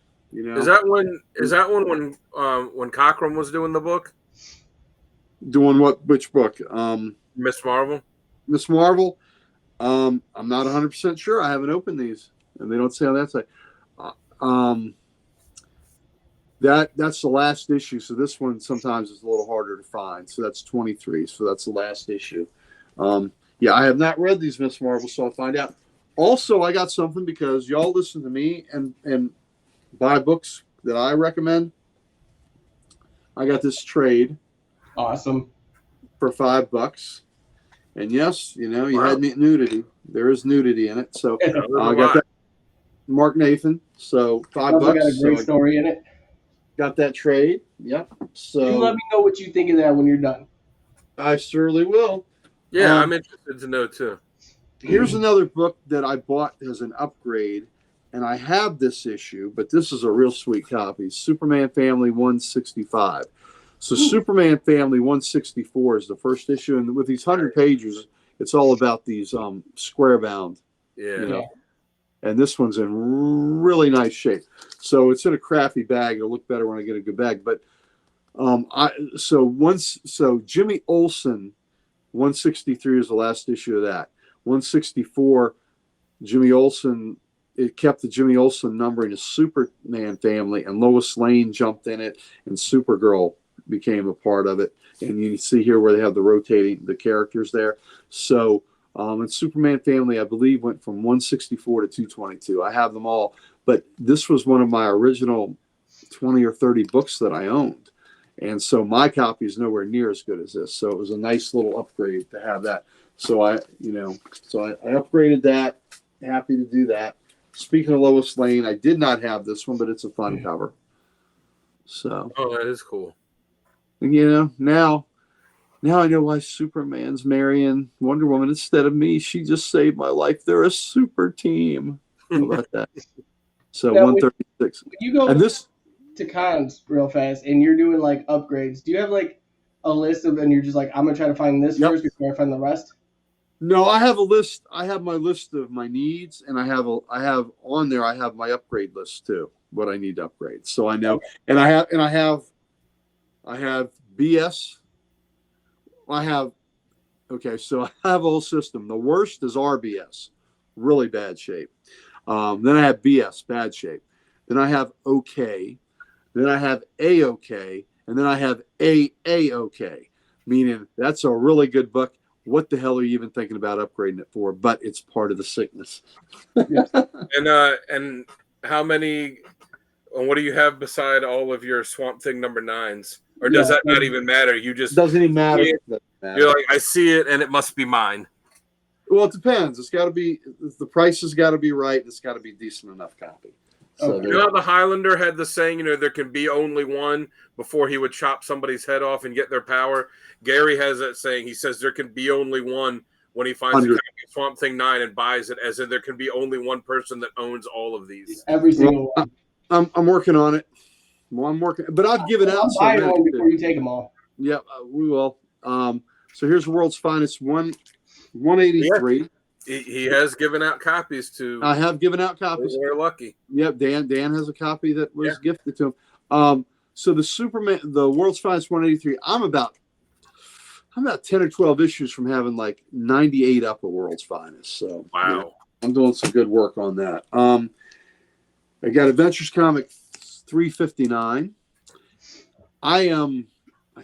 Is that one when Cockrum was doing the book? Doing what? Which book? Miss Marvel. Miss Marvel. I'm not 100% sure. I haven't opened these, and they don't say on that side. That's the last issue. So this one sometimes is a little harder to find. So that's 23. So that's the last issue. Yeah, I have not read these Miss Marvel, so I'll find out. Also, I got something because y'all listen to me and buy books that I recommend. I got this trade. Awesome. For $5. And yes, you had me at nudity. There is nudity in it. So I got that. Mark Nathan. So $5. Got a great story in it. Got that trade. Yep. So you let me know what you think of that when you're done. I surely will. Yeah, I'm interested to know too. Here's another book that I bought as an upgrade, and I have this issue, but this is a real sweet copy. Superman Family 165. So Superman Family 164 is the first issue, and with these 100 pages, it's all about these square bound. Yeah. And this one's in really nice shape. So it's in a crafty bag. It'll look better when I get a good bag. But so Jimmy Olsen 163 is the last issue of that. 164, Jimmy Olsen. It kept the Jimmy Olsen number in his Superman Family, and Lois Lane jumped in it, and Supergirl became a part of it. And you see here where they have the characters there. So and Superman Family, I believe, went from 164 to 222. I have them all, but this was one of my original 20 or 30 books that I owned. And so my copy is nowhere near as good as this. So it was a nice little upgrade to have that. So I upgraded that. Happy to do that. Speaking of Lois Lane, I did not have this one, but it's a fun cover. So. Oh, that is cool. Now I know why Superman's marrying Wonder Woman instead of me. She just saved my life. They're a super team. How about that? So now, 136. When you go to cons real fast and you're doing like upgrades, do you have like a list of, and you're just like, I'm gonna try to find this first before I find the rest? No, I have a list. I have my list of my needs, and I have on there. I have my upgrade list too. What I need to upgrade. So I know, okay. and I have BS. So I have a whole system. The worst is RBS, really bad shape. Then I have BS, bad shape. Then I have OK. Then I have A-OK. And then I have A-OK, meaning that's a really good book. What the hell are you even thinking about upgrading it for? But it's part of the sickness. And how many, and what do you have beside all of your Swamp Thing number 9s? Or does that not even matter? You just doesn't even matter. You're like, I see it, and it must be mine. Well, it depends. It's got to be, the price has got to be right. It's got to be decent enough copy. So you know how the Highlander had the saying, there can be only one before he would chop somebody's head off and get their power? Gary has that saying. He says there can be only one when he finds a copy of Swamp Thing 9 and buys it, as in there can be only one person that owns all of these. Every single one. I'm working on it. Well, I'm working, but I've given out. I'll buy one before you take them all. Yep, we will. So here's World's Finest 183. Yeah. He has given out copies to. I have given out copies. We're lucky. Yep, Dan has a copy that was gifted to him. So the World's Finest 183. I'm about 10 or 12 issues from having like 98 up at World's Finest. So wow, I'm doing some good work on that. I got Adventures Comic 359. I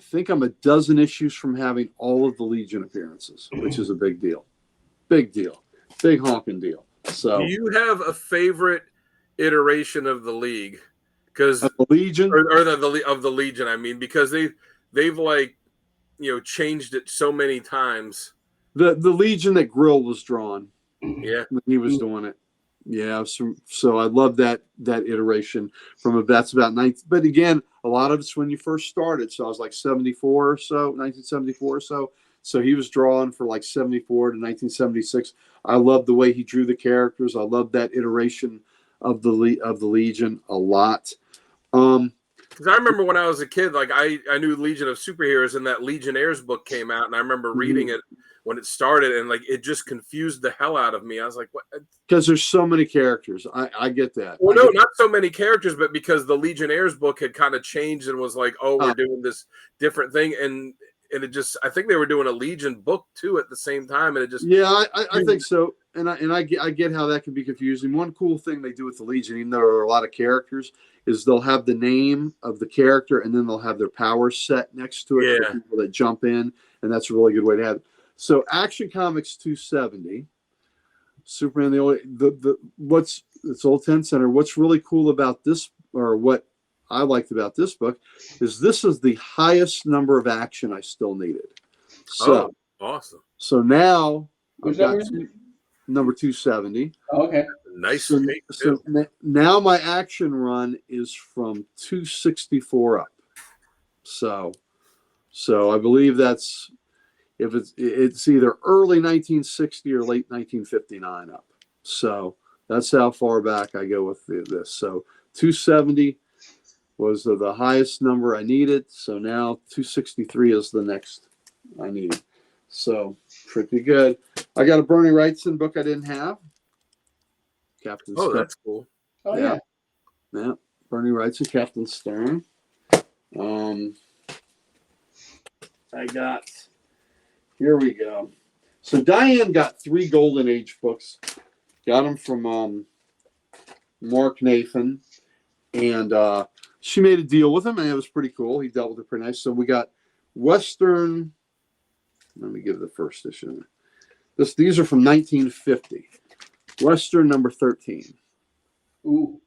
think I'm a dozen issues from having all of the Legion appearances, which is a big deal. Big deal. Big honking deal. So, do you have a favorite iteration of the League? Because the Legion, or the Legion, I mean, because they've like, changed it so many times. the Legion that Grill was drawn. Yeah, when he was doing it. Yeah, so I love that iteration that's about 19. But again, a lot of it's when you first started. So I was like 74 or so, 1974 or so. So he was drawing for like 74 to 1976. I love the way he drew the characters. I love that iteration of the Legion a lot. because I remember when I was a kid, like I knew Legion of Superheroes, and that Legionnaires book came out, and I remember reading it when it started, and like it just confused the hell out of me. I was like, "What?" Because there's so many characters. I get that. Well, no, not so many characters, but because the Legionnaires book had kind of changed and was like, "Oh, we're doing this different thing," and it just, I think they were doing a Legion book too at the same time, and it just, I think so, and I get how that can be confusing. One cool thing they do with the Legion, even though there are a lot of characters, is they'll have the name of the character and then they'll have their power set next to it for people that jump in, and that's a really good way to have it. So Action Comics 270, Superman it's Old 10 Center. What's really cool about this, or what I liked about this book, is this is the highest number of action I still needed. So awesome. So now Which I've got number 270. Okay. Nice. So now my action run is from 264 up. So I believe that's, if it's either early 1960 or late 1959 up. So that's how far back I go with this. So 270 was the highest number I needed. So now 263 is the next I need. So pretty good. I got a Bernie Wrightson book I didn't have. Captain Stern. That's cool. Oh yeah. Bernie Wrightson, Captain Stern. I got, here we go. So Diane got 3 Golden Age books. Got them from Mark Nathan, and she made a deal with him, and it was pretty cool. He dealt with it pretty nice. So we got Western. Let me give the first issue. These are from 1950. Western number 13. Ooh,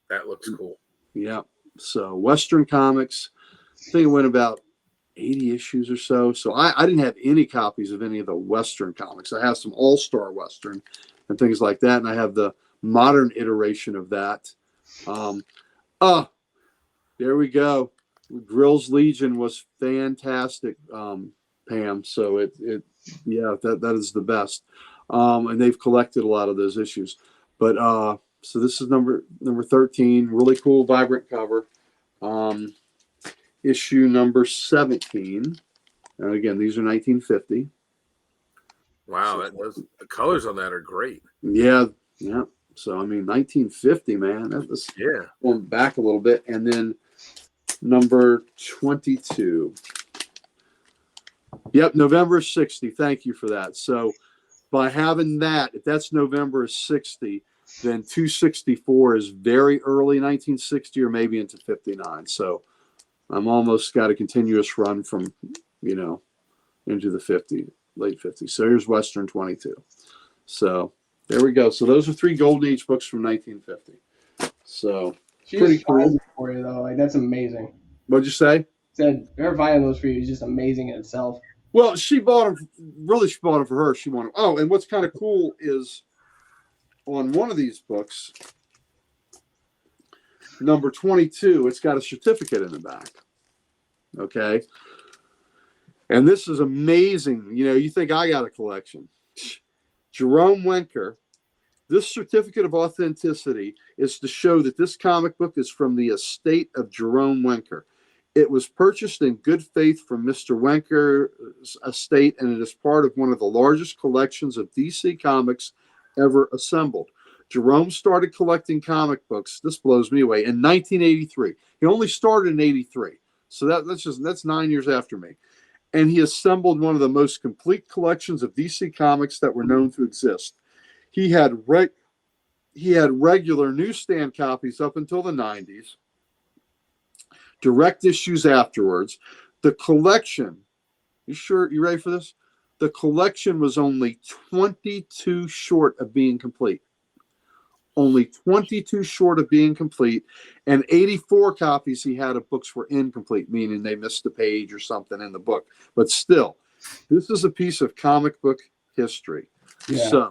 that looks cool. Yeah. So Western Comics, I think it went about 80 issues or so. So I didn't have any copies of any of the Western comics. I have some All-Star Western and things like that, and I have the modern iteration of that. There we go. Grill's Legion was fantastic, Pam. So that is the best. And they've collected a lot of those issues. But so this is number 13, really cool, vibrant cover. Issue number 17. And again, these are 1950. Wow, the colors on that are great. Yeah. So I mean, 1950, man. That was going back a little bit. And then number 22. Yep, November 60. Thank you for that. So by having that, if that's November 60, then 264 is very early 1960 or maybe into 59. So I'm almost got a continuous run from, into the late 50s. So here's Western 22. So there we go. So those are 3 Golden Age books from 1950. So pretty cool for you though. Like that's amazing. What'd you say? Said her buying those for you is just amazing in itself. Well, she bought them. Really, she bought them for her. She wanted. Oh, and what's kind of cool is on one of these books, number 22, it's got a certificate in the back. Okay. And this is amazing. You think I got a collection. Jerome Wenker, this certificate of authenticity is to show that this comic book is from the estate of Jerome Wenker. It was purchased in good faith from Mr. Wenker's estate, and it is part of one of the largest collections of DC Comics ever assembled. Jerome started collecting comic books, this blows me away, in 1983. He only started in 83. So that's 9 years after me. And he assembled one of the most complete collections of DC Comics that were known to exist. He had regular newsstand copies up until the 90s. direct issues afterwards. The collection, you sure you ready for this? The collection was only 22 short of being complete. Only 22 short of being complete, and 84 copies he had of books were incomplete, meaning they missed a page or something in the book. But still, this is a piece of comic book history. Yeah. So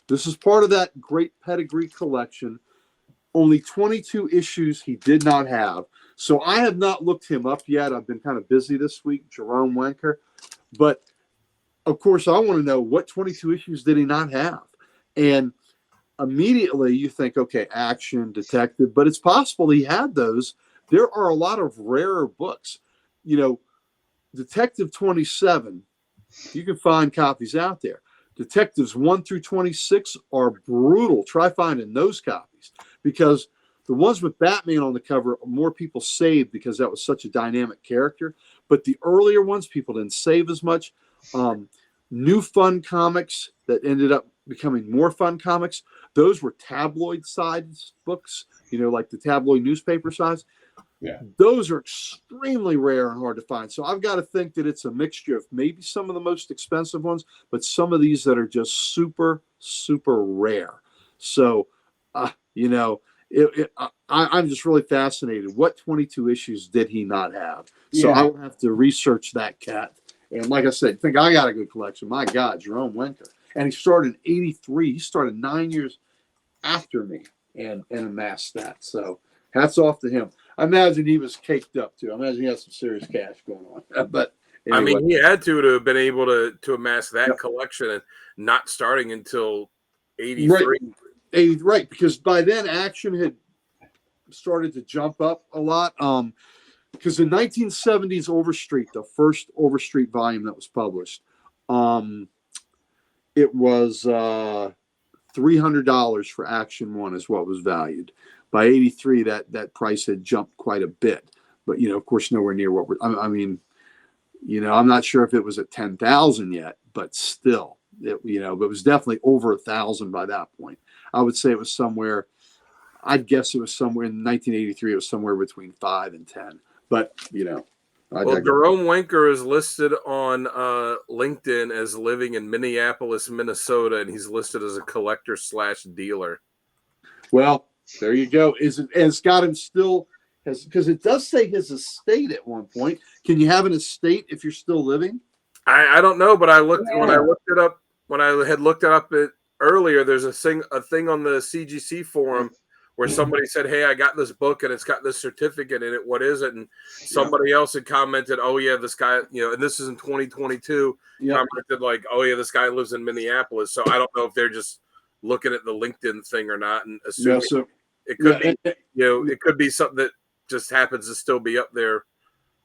this is part of that great pedigree collection. Only 22 issues he did not have. So I have not looked him up yet. I've been kind of busy this week, Jerome Wenker. But of course, I want to know, what 22 issues did he not have? And immediately you think, okay, action, detective, but it's possible he had those. There are a lot of rarer books. You know, Detective 27, you can find copies out there. Detectives 1 through 26 are brutal. Try finding those copies, because the ones with Batman on the cover, more people saved because that was such a dynamic character. But the earlier ones, people didn't save as much. New Fun comics that ended up becoming more fun comics, those were tabloid size books, you know, like the tabloid newspaper size. Yeah. Those are extremely rare and hard to find. So I've got to think that it's a mixture of maybe some of the most expensive ones, but some of these that are just super, super rare. So, you know, I'm just really fascinated. What 22 issues did he not have? So yeah. I will have to research that cat. And like I said, I think I got a good collection. My God, Jerome Wenker. And he started in 83. He started 9 years after me and amassed that. So hats off to him. I imagine he was caked up too. I imagine he has some serious cash going on. But anyway. I mean, he had to have been able to amass that collection, and not starting until 83. Right, because by then action had started to jump up a lot. Because the 1970s Overstreet, the first Overstreet volume that was published, it was $300 for Action 1 is what was valued. By 83, that price had jumped quite a bit. But, you know, of course, nowhere near what I mean, you know, I'm not sure if it was at 10,000 yet, but still, but it was definitely over 1,000 by that point. I would say it was somewhere, I'd guess it was somewhere in 1983, it was somewhere between 5 and 10. But, you know. Well, Jerome Wenker is listed on LinkedIn as living in Minneapolis, Minnesota, and he's listed as a collector/dealer. Well, there you go. It's got him still, because it does say his estate at one point. Can you have an estate if you're still living? I don't know, but when I looked it up, when I had looked it up earlier, there's a thing on the CGC forum where somebody said, "Hey, I got this book and it's got this certificate in it. What is it?" And somebody else had commented, "Oh yeah, this guy, you know," and this is in 2022. Commented like, "Oh yeah, this guy lives in Minneapolis." So I don't know if they're just looking at the LinkedIn thing or not, and assuming it could be, it could be something that just happens to still be up there.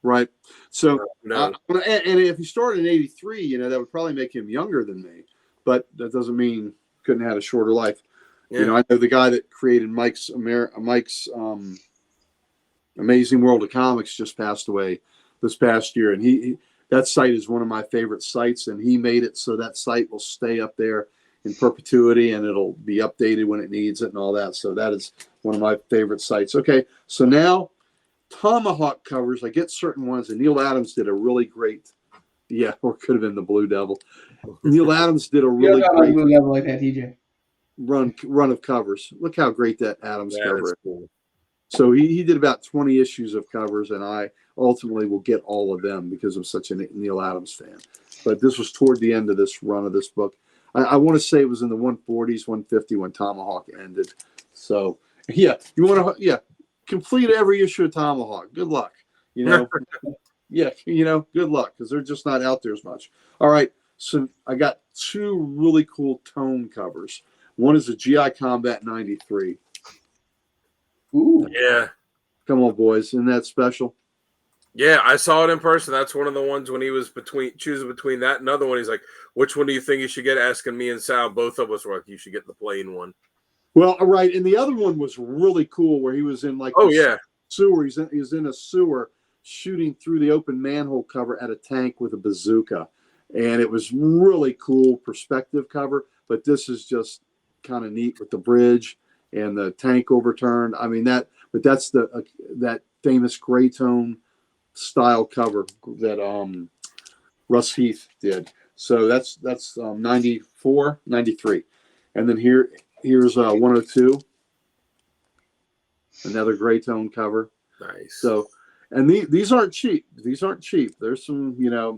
Right. So, and if he started in 83, you know, that would probably make him younger than me, but that doesn't mean couldn't have had a shorter life. Yeah. You know, I know the guy that created Mike's Amazing World of Comics just passed away this past year, and he that site is one of my favorite sites, and he made it so that site will stay up there in perpetuity, and it'll be updated when it needs it and all that. So that is one of my favorite sites. Okay, so now Tomahawk covers. I get certain ones, and Neil Adams did a really great. Yeah, or it could have been the Blue Devil. Neil Adams did a really great Blue Devil like that, TJ. Run of covers. Look how great that Adams cover is. Cool. So he did about 20 issues of covers, and I ultimately will get all of them because I'm such a Neil Adams fan. But this was toward the end of this run of this book. I want to say it was in the 140s, 150 when Tomahawk ended. So you want to complete every issue of Tomahawk. Good luck. You know, good luck, because they're just not out there as much. All right, so I got two really cool tone covers. One is a GI Combat 93. Ooh. Yeah. Come on, boys. Isn't that special? Yeah, I saw it in person. That's one of the ones when he was choosing between that and another one. He's like, which one do you think you should get? Asking me and Sal. Both of us were like, you should get the plain one. Well, all right. And the other one was really cool where he was in sewer. He's in a sewer shooting through the open manhole cover at a tank with a bazooka. And it was really cool perspective cover. But this is just kind of neat with the bridge and the tank overturned. I mean, but that's that famous gray tone style cover that Russ Heath did. So that's 94, 93. And then here's 102, another gray tone cover. Nice. So, and these aren't cheap. These aren't cheap. There's some, they're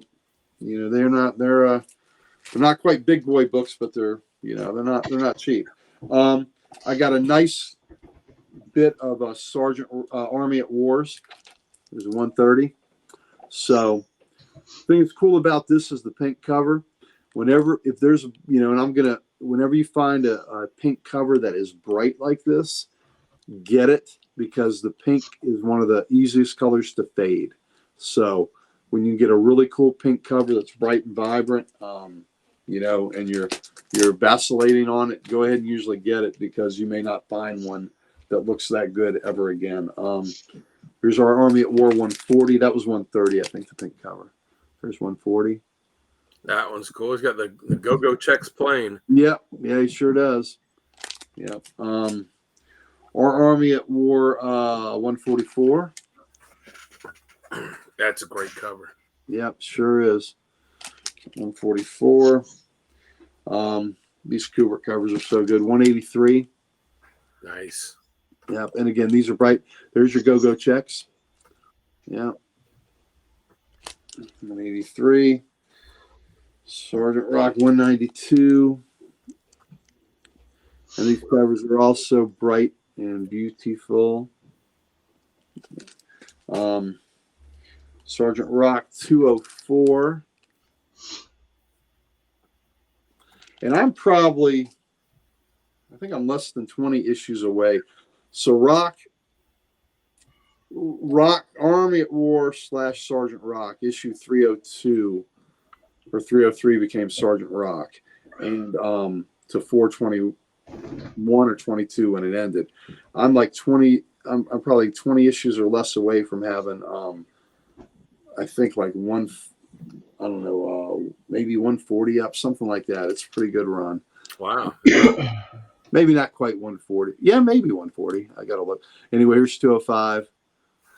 not quite big boy books, but they're not cheap. I got a nice bit of a Sergeant Army at Wars. There's a 130. So, the thing that's cool about this is the pink cover. Whenever you find a pink cover that is bright like this, get it, because the pink is one of the easiest colors to fade. So when you get a really cool pink cover that's bright and vibrant, and you're vacillating on it, go ahead and usually get it, because you may not find one that looks that good ever again. Here's our Army at War 140. That was 130, I think, the pink cover. There's 140. That one's cool. He's got the go-go checks plane. Yeah, he sure does. Yeah. Our Army at War 144. That's a great cover. Yep, sure is. 144. These Kubrick covers are so good. 183. Nice. Yep, and again, these are bright. There's your go-go checks. Yeah. 183. Sergeant Rock 192. And these covers are also bright and beautiful. Sergeant Rock 204. And I think I'm less than 20 issues away. So Rock Army at War / Sergeant Rock, issue 302 or 303 became Sergeant Rock, and to 421 or 22 when it ended. I'm like 20. I'm probably 20 issues or less away from having I think like maybe 140 up, something like that. It's a pretty good run. Wow. Maybe not quite 140. Yeah, maybe 140. I gotta look. Anyway, here's 205.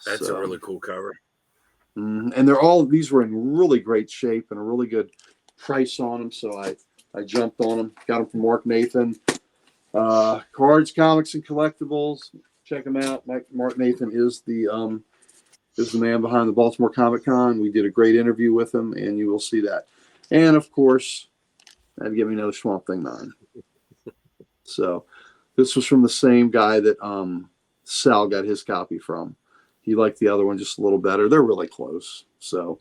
That's a really cool cover. And these were in really great shape and a really good price on them. So I jumped on them, got them from Mark Nathan. Cards, Comics, and Collectibles. Check them out. Mark Nathan is the man behind the Baltimore Comic Con. We did a great interview with him, and you will see that. And of course, I had to get me another Swamp Thing 9. So this was from the same guy that Sal got his copy from. He liked the other one just a little better. They're really close. So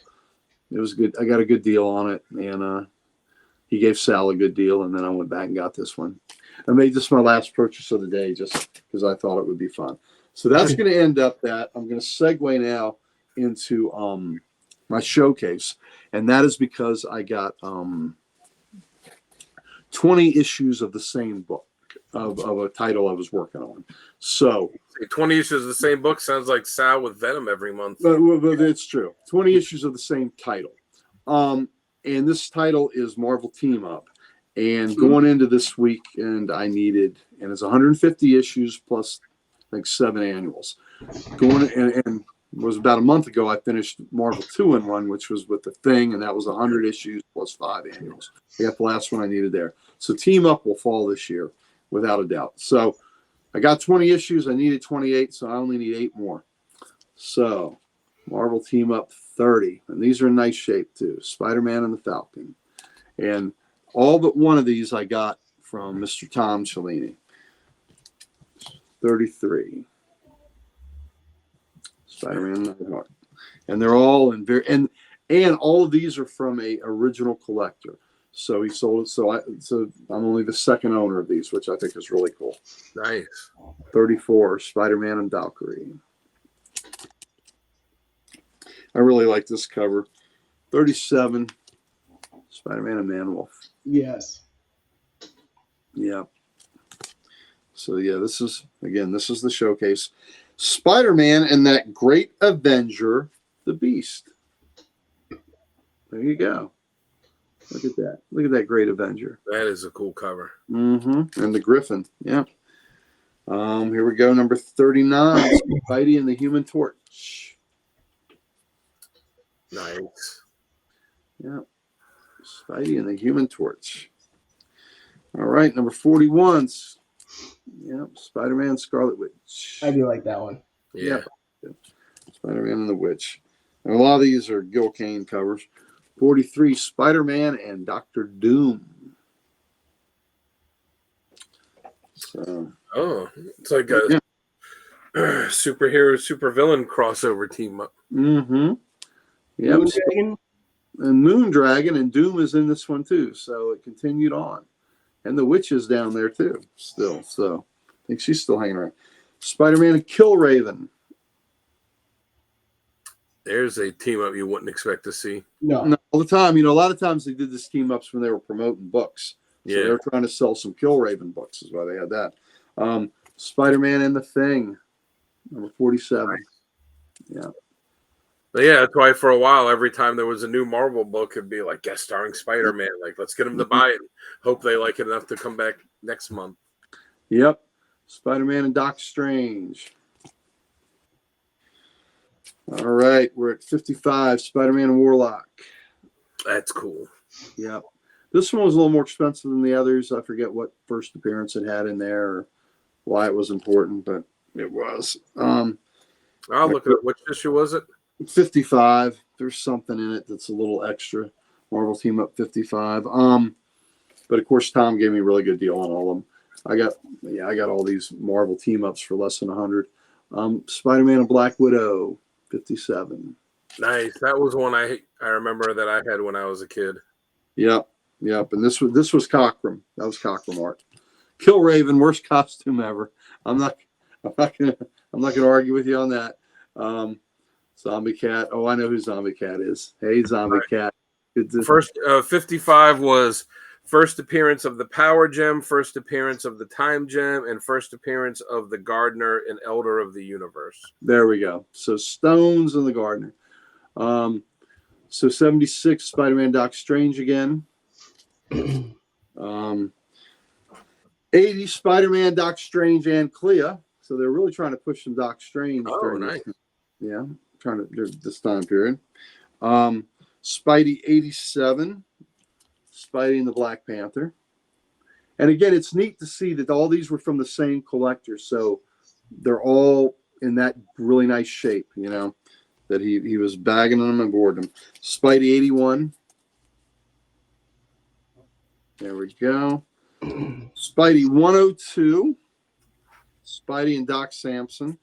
it was good. I got a good deal on it, and he gave Sal a good deal, and then I went back and got this one. I made this my last purchase of the day just because I thought it would be fun. So that's going to end up that. I'm going to segue now into my showcase, and that is because I got 20 issues of the same book of a title I was working on. So 20 issues of the same book sounds like Sal with Venom every month. But it's true. 20 issues of the same title. And this title is Marvel Team Up. And going into this week, and it's 150 issues plus like 7 annuals. And it was about a month ago I finished Marvel 2-in-1, which was with the Thing, and that was 100 issues plus 5 annuals. I got the last one I needed there. So Team Up will fall this year, without a doubt. So I got 20 issues. I needed 28, so I only need 8 more. So Marvel Team Up 30. And these are in nice shape, too. Spider-Man and the Falcon. And all but one of these I got from Mr. Tom Cellini. 33. Spider-Man and Nightheart. And they're all in and all of these are from a original collector. So he sold it. So I'm only the second owner of these, which I think is really cool. Nice. 34, Spider-Man and Valkyrie. I really like this cover. 37, Spider-Man and Man-Wolf. Yes. Yeah. So yeah, this is the showcase. Spider-Man and that great Avenger, the Beast. There you go. Look at that. Look at that great Avenger. That is a cool cover. And the Griffin. Yeah. Here we go. Number 39, Spidey and the Human Torch. Nice. Yeah. Spidey and the Human Torch. All right. Number 41. Yep. Spider-Man, Scarlet Witch. I do like that one. Yeah. Yep. Spider-Man and the Witch. And a lot of these are Gil Kane covers. 43, Spider-Man and Dr. Doom. So, it's like a superhero, supervillain crossover team up. mm-hmm. Yep. Moondragon? And Moondragon and Doom is in this one too. So it continued on. And the Witch is down there too, still. So I think she's still hanging around. Spider-Man and Killraven. There's a team up you wouldn't expect to see. No, all the time. A lot of times they did this team ups when they were promoting books. So they were trying to sell some Killraven books, is why they had that. Spider-Man and the Thing, number 47. Nice. Yeah. But yeah, that's why for a while, every time there was a new Marvel book, it'd be like guest starring Spider-Man. Like, let's get them to buy it. Hope they like it enough to come back next month. Yep. Spider-Man and Doc Strange. All right. We're at 55. Spider-Man and Warlock. That's cool. Yep. This one was a little more expensive than the others. I forget what first appearance it had in there or why it was important, but it was. I'll look at it. Which issue was it? 55. There's something in it that's a little extra. Marvel Team Up 55. But of course, Tom gave me a really good deal on all of them. I got all these Marvel Team Ups for less than 100. Spider-Man and Black Widow, 57. Nice. That was one I remember that I had when I was a kid. Yep. And this was Cockrum. That was Cockrum art. Killraven, worst costume ever. I'm not gonna argue with you on that. Zombie Cat. Oh, I know who Zombie Cat is. Hey, Zombie Cat. First, 55 was first appearance of the Power Gem, first appearance of the Time Gem, and first appearance of the Gardener and Elder of the Universe. There we go. So Stones and the Gardener. So 76, Spider-Man, Doc Strange again. 80, Spider-Man, Doc Strange, and Clea. So they're really trying to push some Doc Strange. Oh, nice. Yeah, trying to this time period. Spidey 87, Spidey and the Black Panther. And again, it's neat to see that all these were from the same collector. So they're all in that really nice shape, that he was bagging them and boarding them. Spidey 81. There we go. Spidey 102. Spidey and Doc Samson.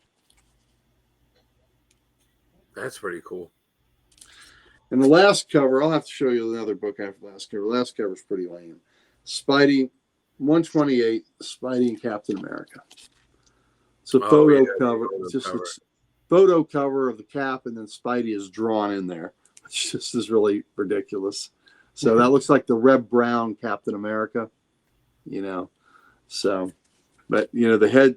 That's pretty cool. And the last cover, I'll have to show you another book after the last cover. The last cover is pretty lame. Spidey 128, Spidey and Captain America. It's a photo cover. It's just a photo cover of the Cap, and then Spidey is drawn in there. It's just is really ridiculous. So that looks like the Reb Brown Captain America, So, but the head,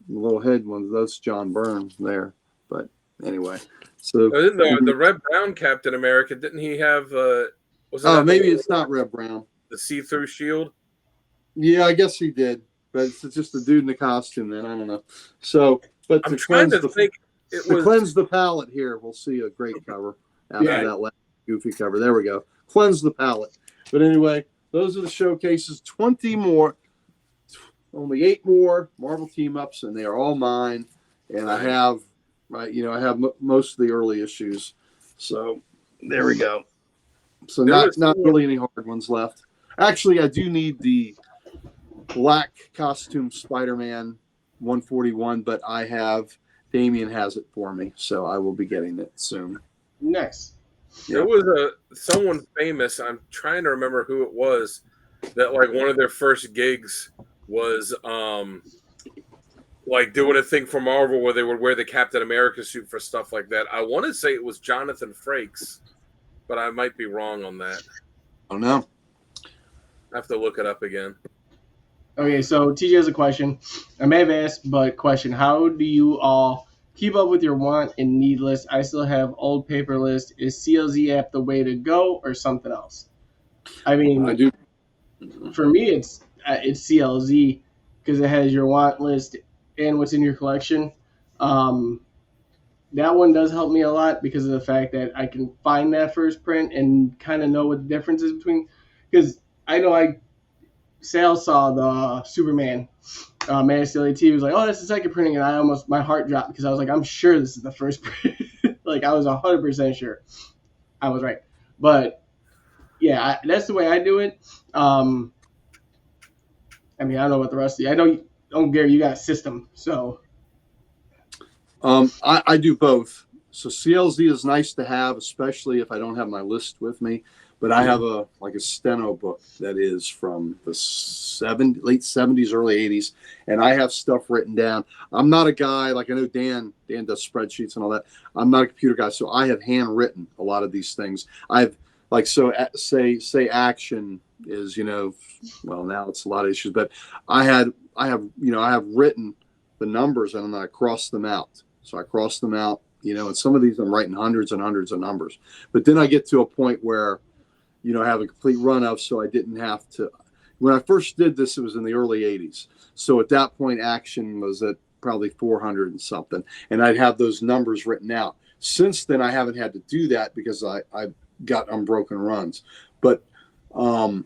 the little head one, that's John Byrne there. But anyway, so the Reb Brown Captain America, didn't he have? Maybe it's not Reb Brown. The see-through shield. Yeah, I guess he did, but it's just a dude in the costume. Then I don't know. So, but I'm trying to think. To cleanse the palette here, we'll see a great cover after that last goofy cover. There we go. Cleanse the palette. But anyway, those are the showcases. 20 more, only 8 more Marvel team ups, and they are all mine. And I have, most of the early issues. So there we go. So not really any hard ones left. Actually, I do need the black costume Spider-Man 141, but Damien has it for me, so I will be getting it soon. Nice. There was someone famous. I'm trying to remember who it was. That like one of their first gigs was like doing a thing for Marvel where they would wear the Captain America suit for stuff like that. I want to say it was Jonathan Frakes, but I might be wrong on that. Oh no. I have to look it up again. Okay, so TJ has a question. I may have asked, but question: how do you all keep up with your want and need list? I still have old paper list. Is CLZ app the way to go, or something else? I mean, I do. For me, it's CLZ because it has your want list and what's in your collection. That one does help me a lot because of the fact that I can find that first print and kind of know what the difference is between. Because I know Sal saw the Superman Man of Steel AT. He was like, "Oh, that's the second printing," and my heart dropped because I was like, "I'm sure this is the first print." Like I was 100% sure. I was right, but yeah, that's the way I do it. I mean, I don't know what the rest of you. I know, Gary, you got a system, so. I do both. So CLZ is nice to have, especially if I don't have my list with me. But I have a steno book that is from the late 70s, early 80s, and I have stuff written down. I'm not a guy like I know Dan does spreadsheets and all that. I'm not a computer guy, so I have handwritten a lot of these things. Say action is well, now it's a lot of issues, but I have written the numbers and then I cross them out. So I cross them out, and some of these I'm writing hundreds and hundreds of numbers. But then I get to a point where, I have a complete run of, so I didn't have to. When I first did this, it was in the early 80s. So at that point, action was at probably 400 and something. And I'd have those numbers written out. Since then, I haven't had to do that because I've got unbroken runs. But so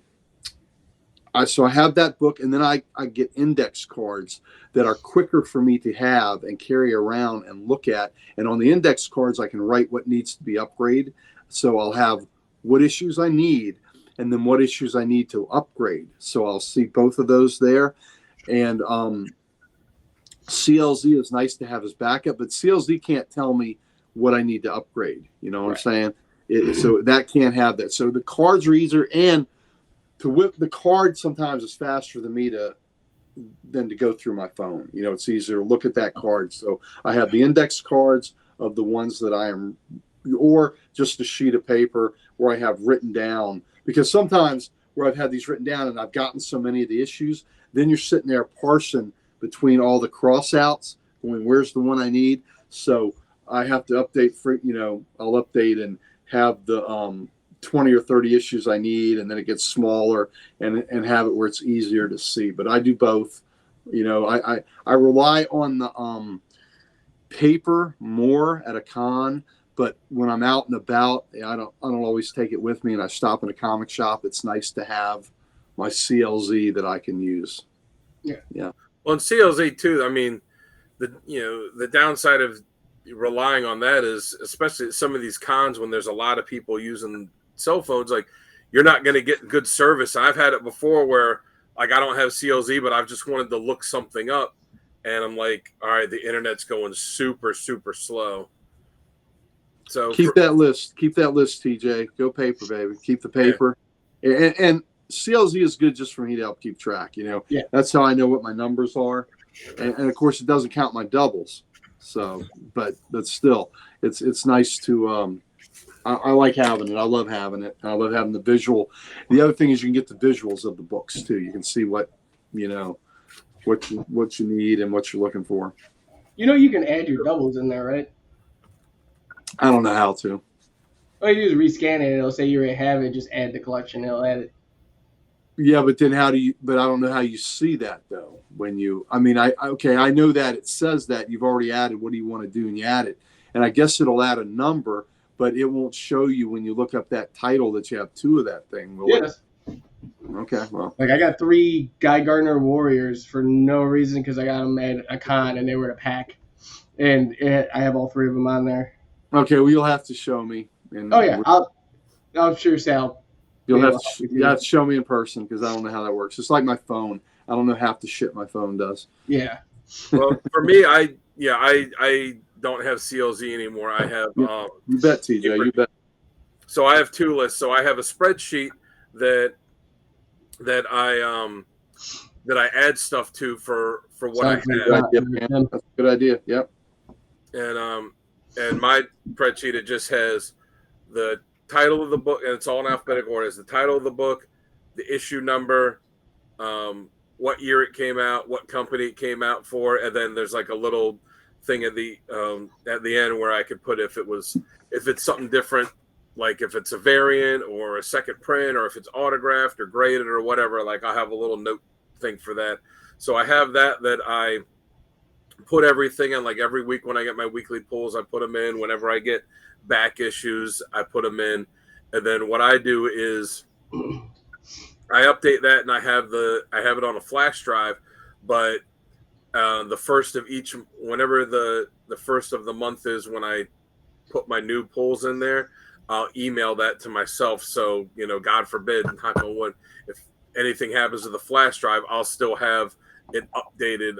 I have that book, and then I get index cards that are quicker for me to have and carry around and look at. And on the index cards, I can write what needs to be upgraded. So I'll have what issues I need and then what issues I need to upgrade. So I'll see both of those there. And CLZ is nice to have as backup, but CLZ can't tell me what I need to upgrade. You know what I'm saying? So that can't have that. So the cards are easier, and to whip the card sometimes is faster than to go through my phone. It's easier to look at that card. So I have the index cards of the ones that I am, or just a sheet of paper where I have written down, because sometimes where I've had these written down and I've gotten so many of the issues, then you're sitting there parsing between all the crossouts, going, where's the one I need? So I have to update I'll update and have the 20 or 30 issues I need, and then it gets smaller and have it where it's easier to see. But I do both. I rely on the paper more at a con, but when I'm out and about, I don't always take it with me, and I stop in a comic shop. It's nice to have my CLZ that I can use. Yeah. Well, in CLZ too, I mean, the downside of relying on that is, especially at some of these cons when there's a lot of people using cell phones, like you're not going to get good service. I've had it before where like I don't have CLZ, but I've just wanted to look something up, and I'm like, all right, the internet's going super, super slow. So keep that list, TJ. Go paper, baby. Keep the paper. Yeah. And CLZ is good just for me to help keep track. That's how I know what my numbers are, and of course it doesn't count my doubles. So, but still, it's nice to. I like having it. I love having it. I love having the visual. The other thing is you can get the visuals of the books too. You can see what what you need and what you're looking for. You can add your doubles in there, right? I don't know how to. All you do is rescan it. It'll say you already have it. Just add the collection. It'll add it. Yeah, but then but I don't know how you see that though. When I know that it says that you've already added. What do you want to do? And you add it. And I guess it'll add a number, but it won't show you when you look up that title that you have two of that thing. Yes. Okay, well. Like I got 3 Guy Gardner Warriors for no reason because I got them at a con and they were in a pack. And I have all 3 of them on there. Okay, well, you'll have to show me. Oh, yeah. I'm sure Sal. You have to show me in person because I don't know how that works. It's like my phone. I don't know half the shit my phone does. Yeah. Well, for me, I don't have CLZ anymore. I have you bet, TJ. You bet. So I have 2 lists. So I have a spreadsheet that I add stuff to for what I have. That's a good idea. Yep. And my spreadsheet, it just has the title of the book, and it's all in alphabetical order. It's the title of the book, the issue number, what year it came out, what company it came out for, and then there's like a little thing at the end where I could put if it's something different, like if it's a variant or a second print, or if it's autographed or graded or whatever. Like I have a little note thing for that. So I have that put everything in. Like every week when I get my weekly pulls, I put them in. Whenever I get back issues, I put them in. And then what I do is I update that, and I have it on a flash drive. But the first of each, whenever the first of the month is, when I put my new pulls in there, I'll email that to myself. So, God forbid, knock on wood, if anything happens to the flash drive, I'll still have an updated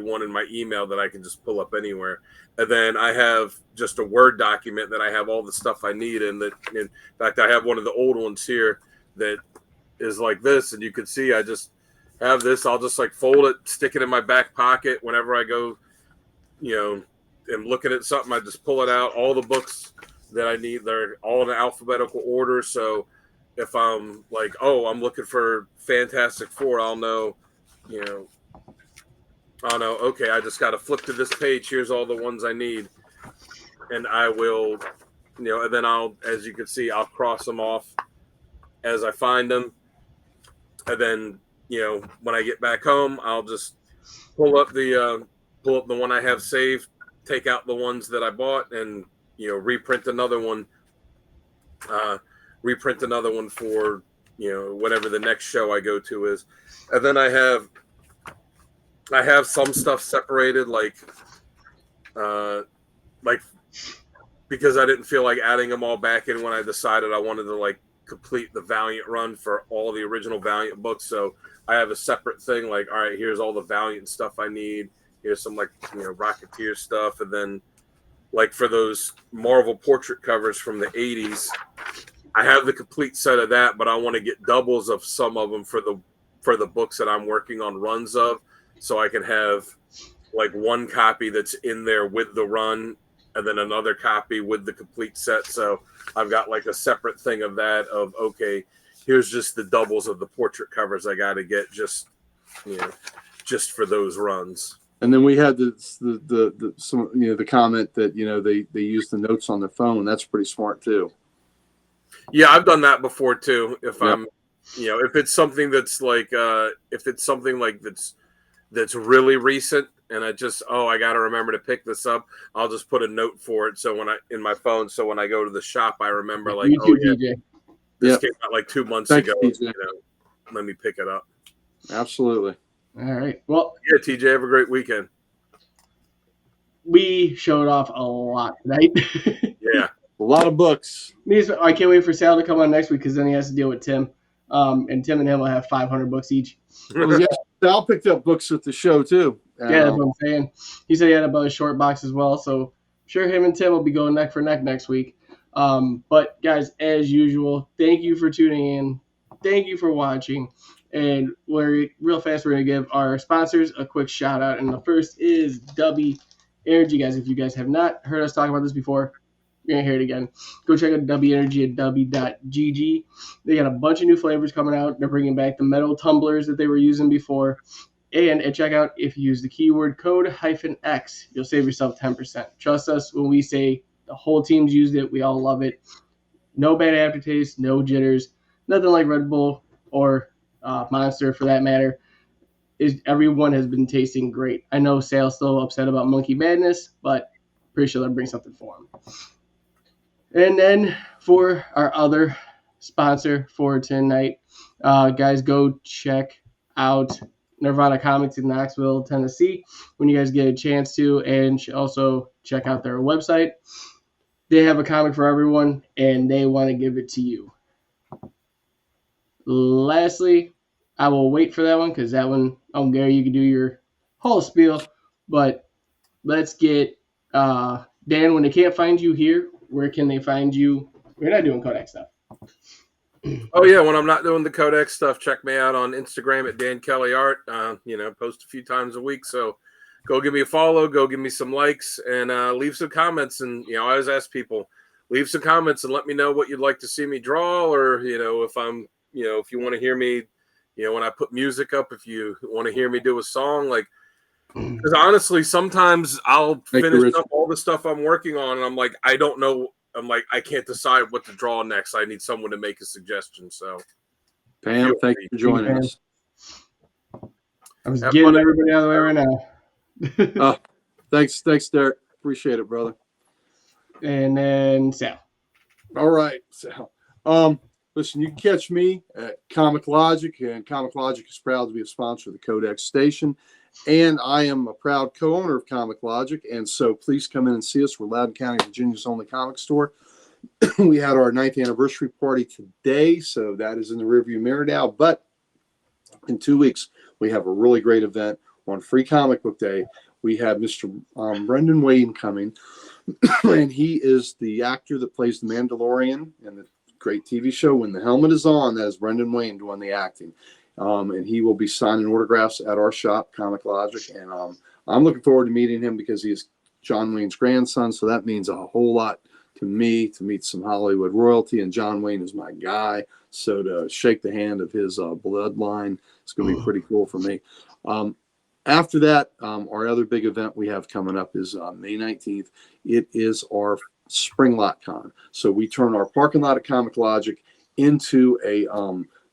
one in my email that I can just pull up anywhere. And then I have just a Word document that I have all the stuff I need in. That, in fact, I have one of the old ones here that is like this, and you can see I just have this. I'll just like fold it, stick it in my back pocket whenever I go, am looking at something. I just pull it out. All the books that I need, they're all in alphabetical order. So if I'm like, oh, I'm looking for Fantastic Four, I'll know, okay, I just got to flip to this page. Here's all the ones I need. And I will, and then as you can see, I'll cross them off as I find them. And then, when I get back home, I'll just pull up the one I have saved, take out the ones that I bought, and, reprint another one for, whatever the next show I go to is. And then I have some stuff separated, like because I didn't feel like adding them all back in when I decided I wanted to like complete the Valiant run for all the original Valiant books. So I have a separate thing, like, all right, here's all the Valiant stuff I need. Here's some like, Rocketeer stuff. And then like for those Marvel portrait covers from the 80s, I have the complete set of that, but I want to get doubles of some of them for the books that I'm working on runs of. So I can have like one copy that's in there with the run, and then another copy with the complete set. So I've got like a separate thing of that, of, okay, here's just the doubles of the portrait covers I got to get just for those runs. And then we had the comment that, they use the notes on their phone. That's pretty smart too. Yeah, I've done that before too. If I'm, if it's something that's like, that's really recent, and I got to remember to pick this up, I'll just put a note for it. So in my phone, so when I go to the shop, I remember like, this came out like 2 months ago. Let me pick it up. Absolutely. All right. Well, yeah, TJ, have a great weekend. We showed off a lot tonight. Yeah. A lot of books. I can't wait for Sal to come on next week, because then he has to deal with Tim. And Tim and him will have 500 books each. Well, yeah, Sal picked up books with the show too. Yeah, that's what I'm saying. He said he had about a short box as well. So I'm sure him and Tim will be going neck for neck next week. But guys, as usual, thank you for tuning in. Thank you for watching. And we're real fast. We're going to give our sponsors a quick shout out. And the first is W Energy, guys. If you guys have not heard us talk about this before, you're going to hear it again. Go check out W Energy at w.gg. They got a bunch of new flavors coming out. They're bringing back the metal tumblers that they were using before. And at checkout, if you use the keyword code -X, you'll save yourself 10%. Trust us when we say the whole team's used it. We all love it. No bad aftertaste, no jitters, nothing like Red Bull or Monster for that matter. Everyone has been tasting great. I know Sal's still upset about Monkey Madness, but pretty sure they'll bring something for him. And then for our other sponsor for tonight, guys, go check out Nirvana Comics in Knoxville, Tennessee, when you guys get a chance to, and also check out their website. They have a comic for everyone, and they want to give it to you. Lastly, I will wait for that one, because that one, Gary, you can do your whole spiel, but let's get Dan, when they can't find you here, where can they find you? We're not doing Codex stuff. Oh yeah, when I'm not doing the Codex stuff, check me out on Instagram at Dan Kelly Art. Post a few times a week, so go give me a follow, go give me some likes, and leave some comments. And I always ask people, leave some comments and let me know what you'd like to see me draw, or if I'm, if you want to hear me, when I put music up, if you want to hear me do a song, like, because honestly, sometimes I'll finish up all the stuff I'm working on, and I'm like, I don't know. I'm like, I can't decide what to draw next. I need someone to make a suggestion. So, Pam, thank you for joining us. I'm just getting everybody out of the way right now. Thanks, Derek. Appreciate it, brother. And then Sal. All right, Sal. Listen, you can catch me at Comic Logic, and Comic Logic is proud to be a sponsor of the CODEX station. And I am a proud co-owner of Comic Logic, and so please come in and see us. We're Loudoun County, Virginia's only comic store. We had our 9th anniversary party today, so that is in the rearview mirror now. But in 2 weeks, we have a really great event on Free Comic Book Day. We have Mr. Brendan Wayne coming, and he is the actor that plays the Mandalorian in the great TV show When the Helmet is On. That is Brendan Wayne doing the acting. And he will be signing autographs at our shop, Comic Logic. And I'm looking forward to meeting him because he is John Wayne's grandson. So that means a whole lot to me to meet some Hollywood royalty. And John Wayne is my guy. So to shake the hand of his bloodline, it's going to be pretty cool for me. After that, our other big event we have coming up is May 19th. It is our Spring Lot Con. So we turn our parking lot at Comic Logic into a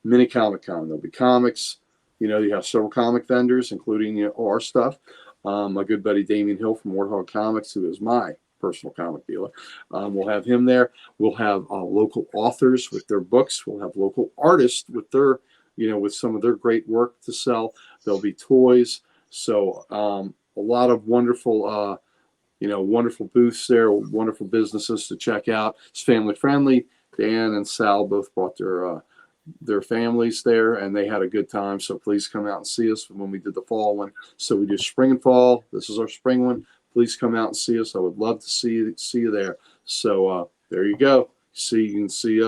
mini Comic Con. There'll be comics. You have several comic vendors, including our stuff. My good buddy Damian Hill from Warthog Comics, who is my personal comic dealer. We'll have him there. We'll have local authors with their books. We'll have local artists with their, with some of their great work to sell. There'll be toys. So a lot of wonderful, wonderful booths there, wonderful businesses to check out. It's family friendly. Dan and Sal both brought their families there, and they had a good time. So please come out and see us when we did the fall one. So we do spring and fall. This is our spring one. Please come out and see us. I would love to see you there. So there you go. You can see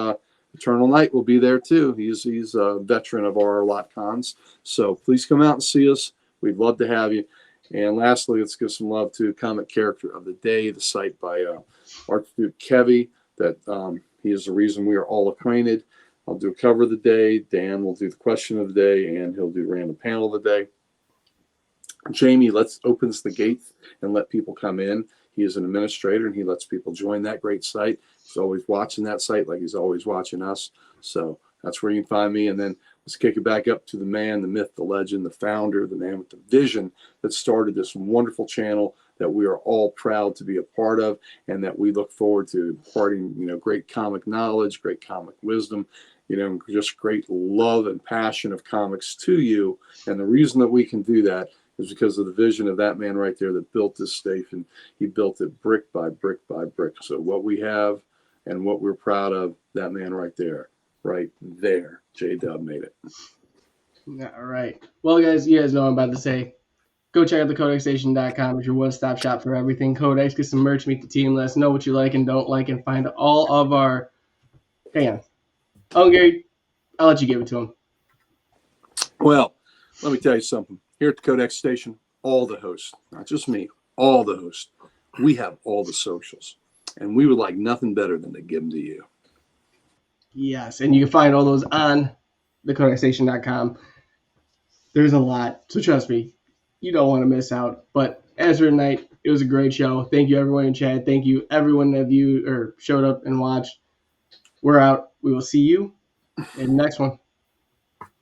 Eternal Night will be there too. He's a veteran of our lot cons. So please come out and see us. We'd love to have you. And lastly, let's give some love to Comic Character of the Day, the site by art student Kevy, that he is the reason we are all acquainted. I'll do a cover of the day. Dan will do the question of the day, and he'll do random panel of the day. Jamie opens the gates and let people come in. He is an administrator, and he lets people join that great site. He's always watching that site like he's always watching us. So that's where you can find me. And then let's kick it back up to the man, the myth, the legend, the founder, the man with the vision that started this wonderful channel that we are all proud to be a part of, and that we look forward to imparting, great comic knowledge, great comic wisdom, just great love and passion of comics to you. And the reason that we can do that is because of the vision of that man right there that built this station. He built it brick by brick by brick. So what we have and what we're proud of, that man right there, J-Dub made it. All right. Well, guys, you guys know what I'm about to say. Go check out the CodexStation.com. It's your one-stop shop for everything Codex. Get some merch, meet the team. Let us know what you like and don't like, and find all of our... Hang on. Oh, Gary, I'll let you give it to him. Well, let me tell you something. Here at the Codex Station, all the hosts, not just me, all the hosts, we have all the socials. And we would like nothing better than to give them to you. Yes, and you can find all those on the CodexStation.com. There's a lot, so trust me, you don't want to miss out. But as for tonight, it was a great show. Thank you, everyone in chat. Thank you, everyone that viewed or showed up and watched. We're out. We will see you in the next one.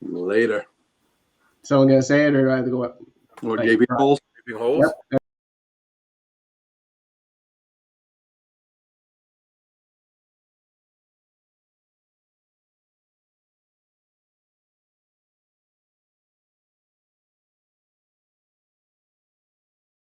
Later. Someone gonna say it, or do I have to go up? Or gaping holes. Gaping holes. Yep.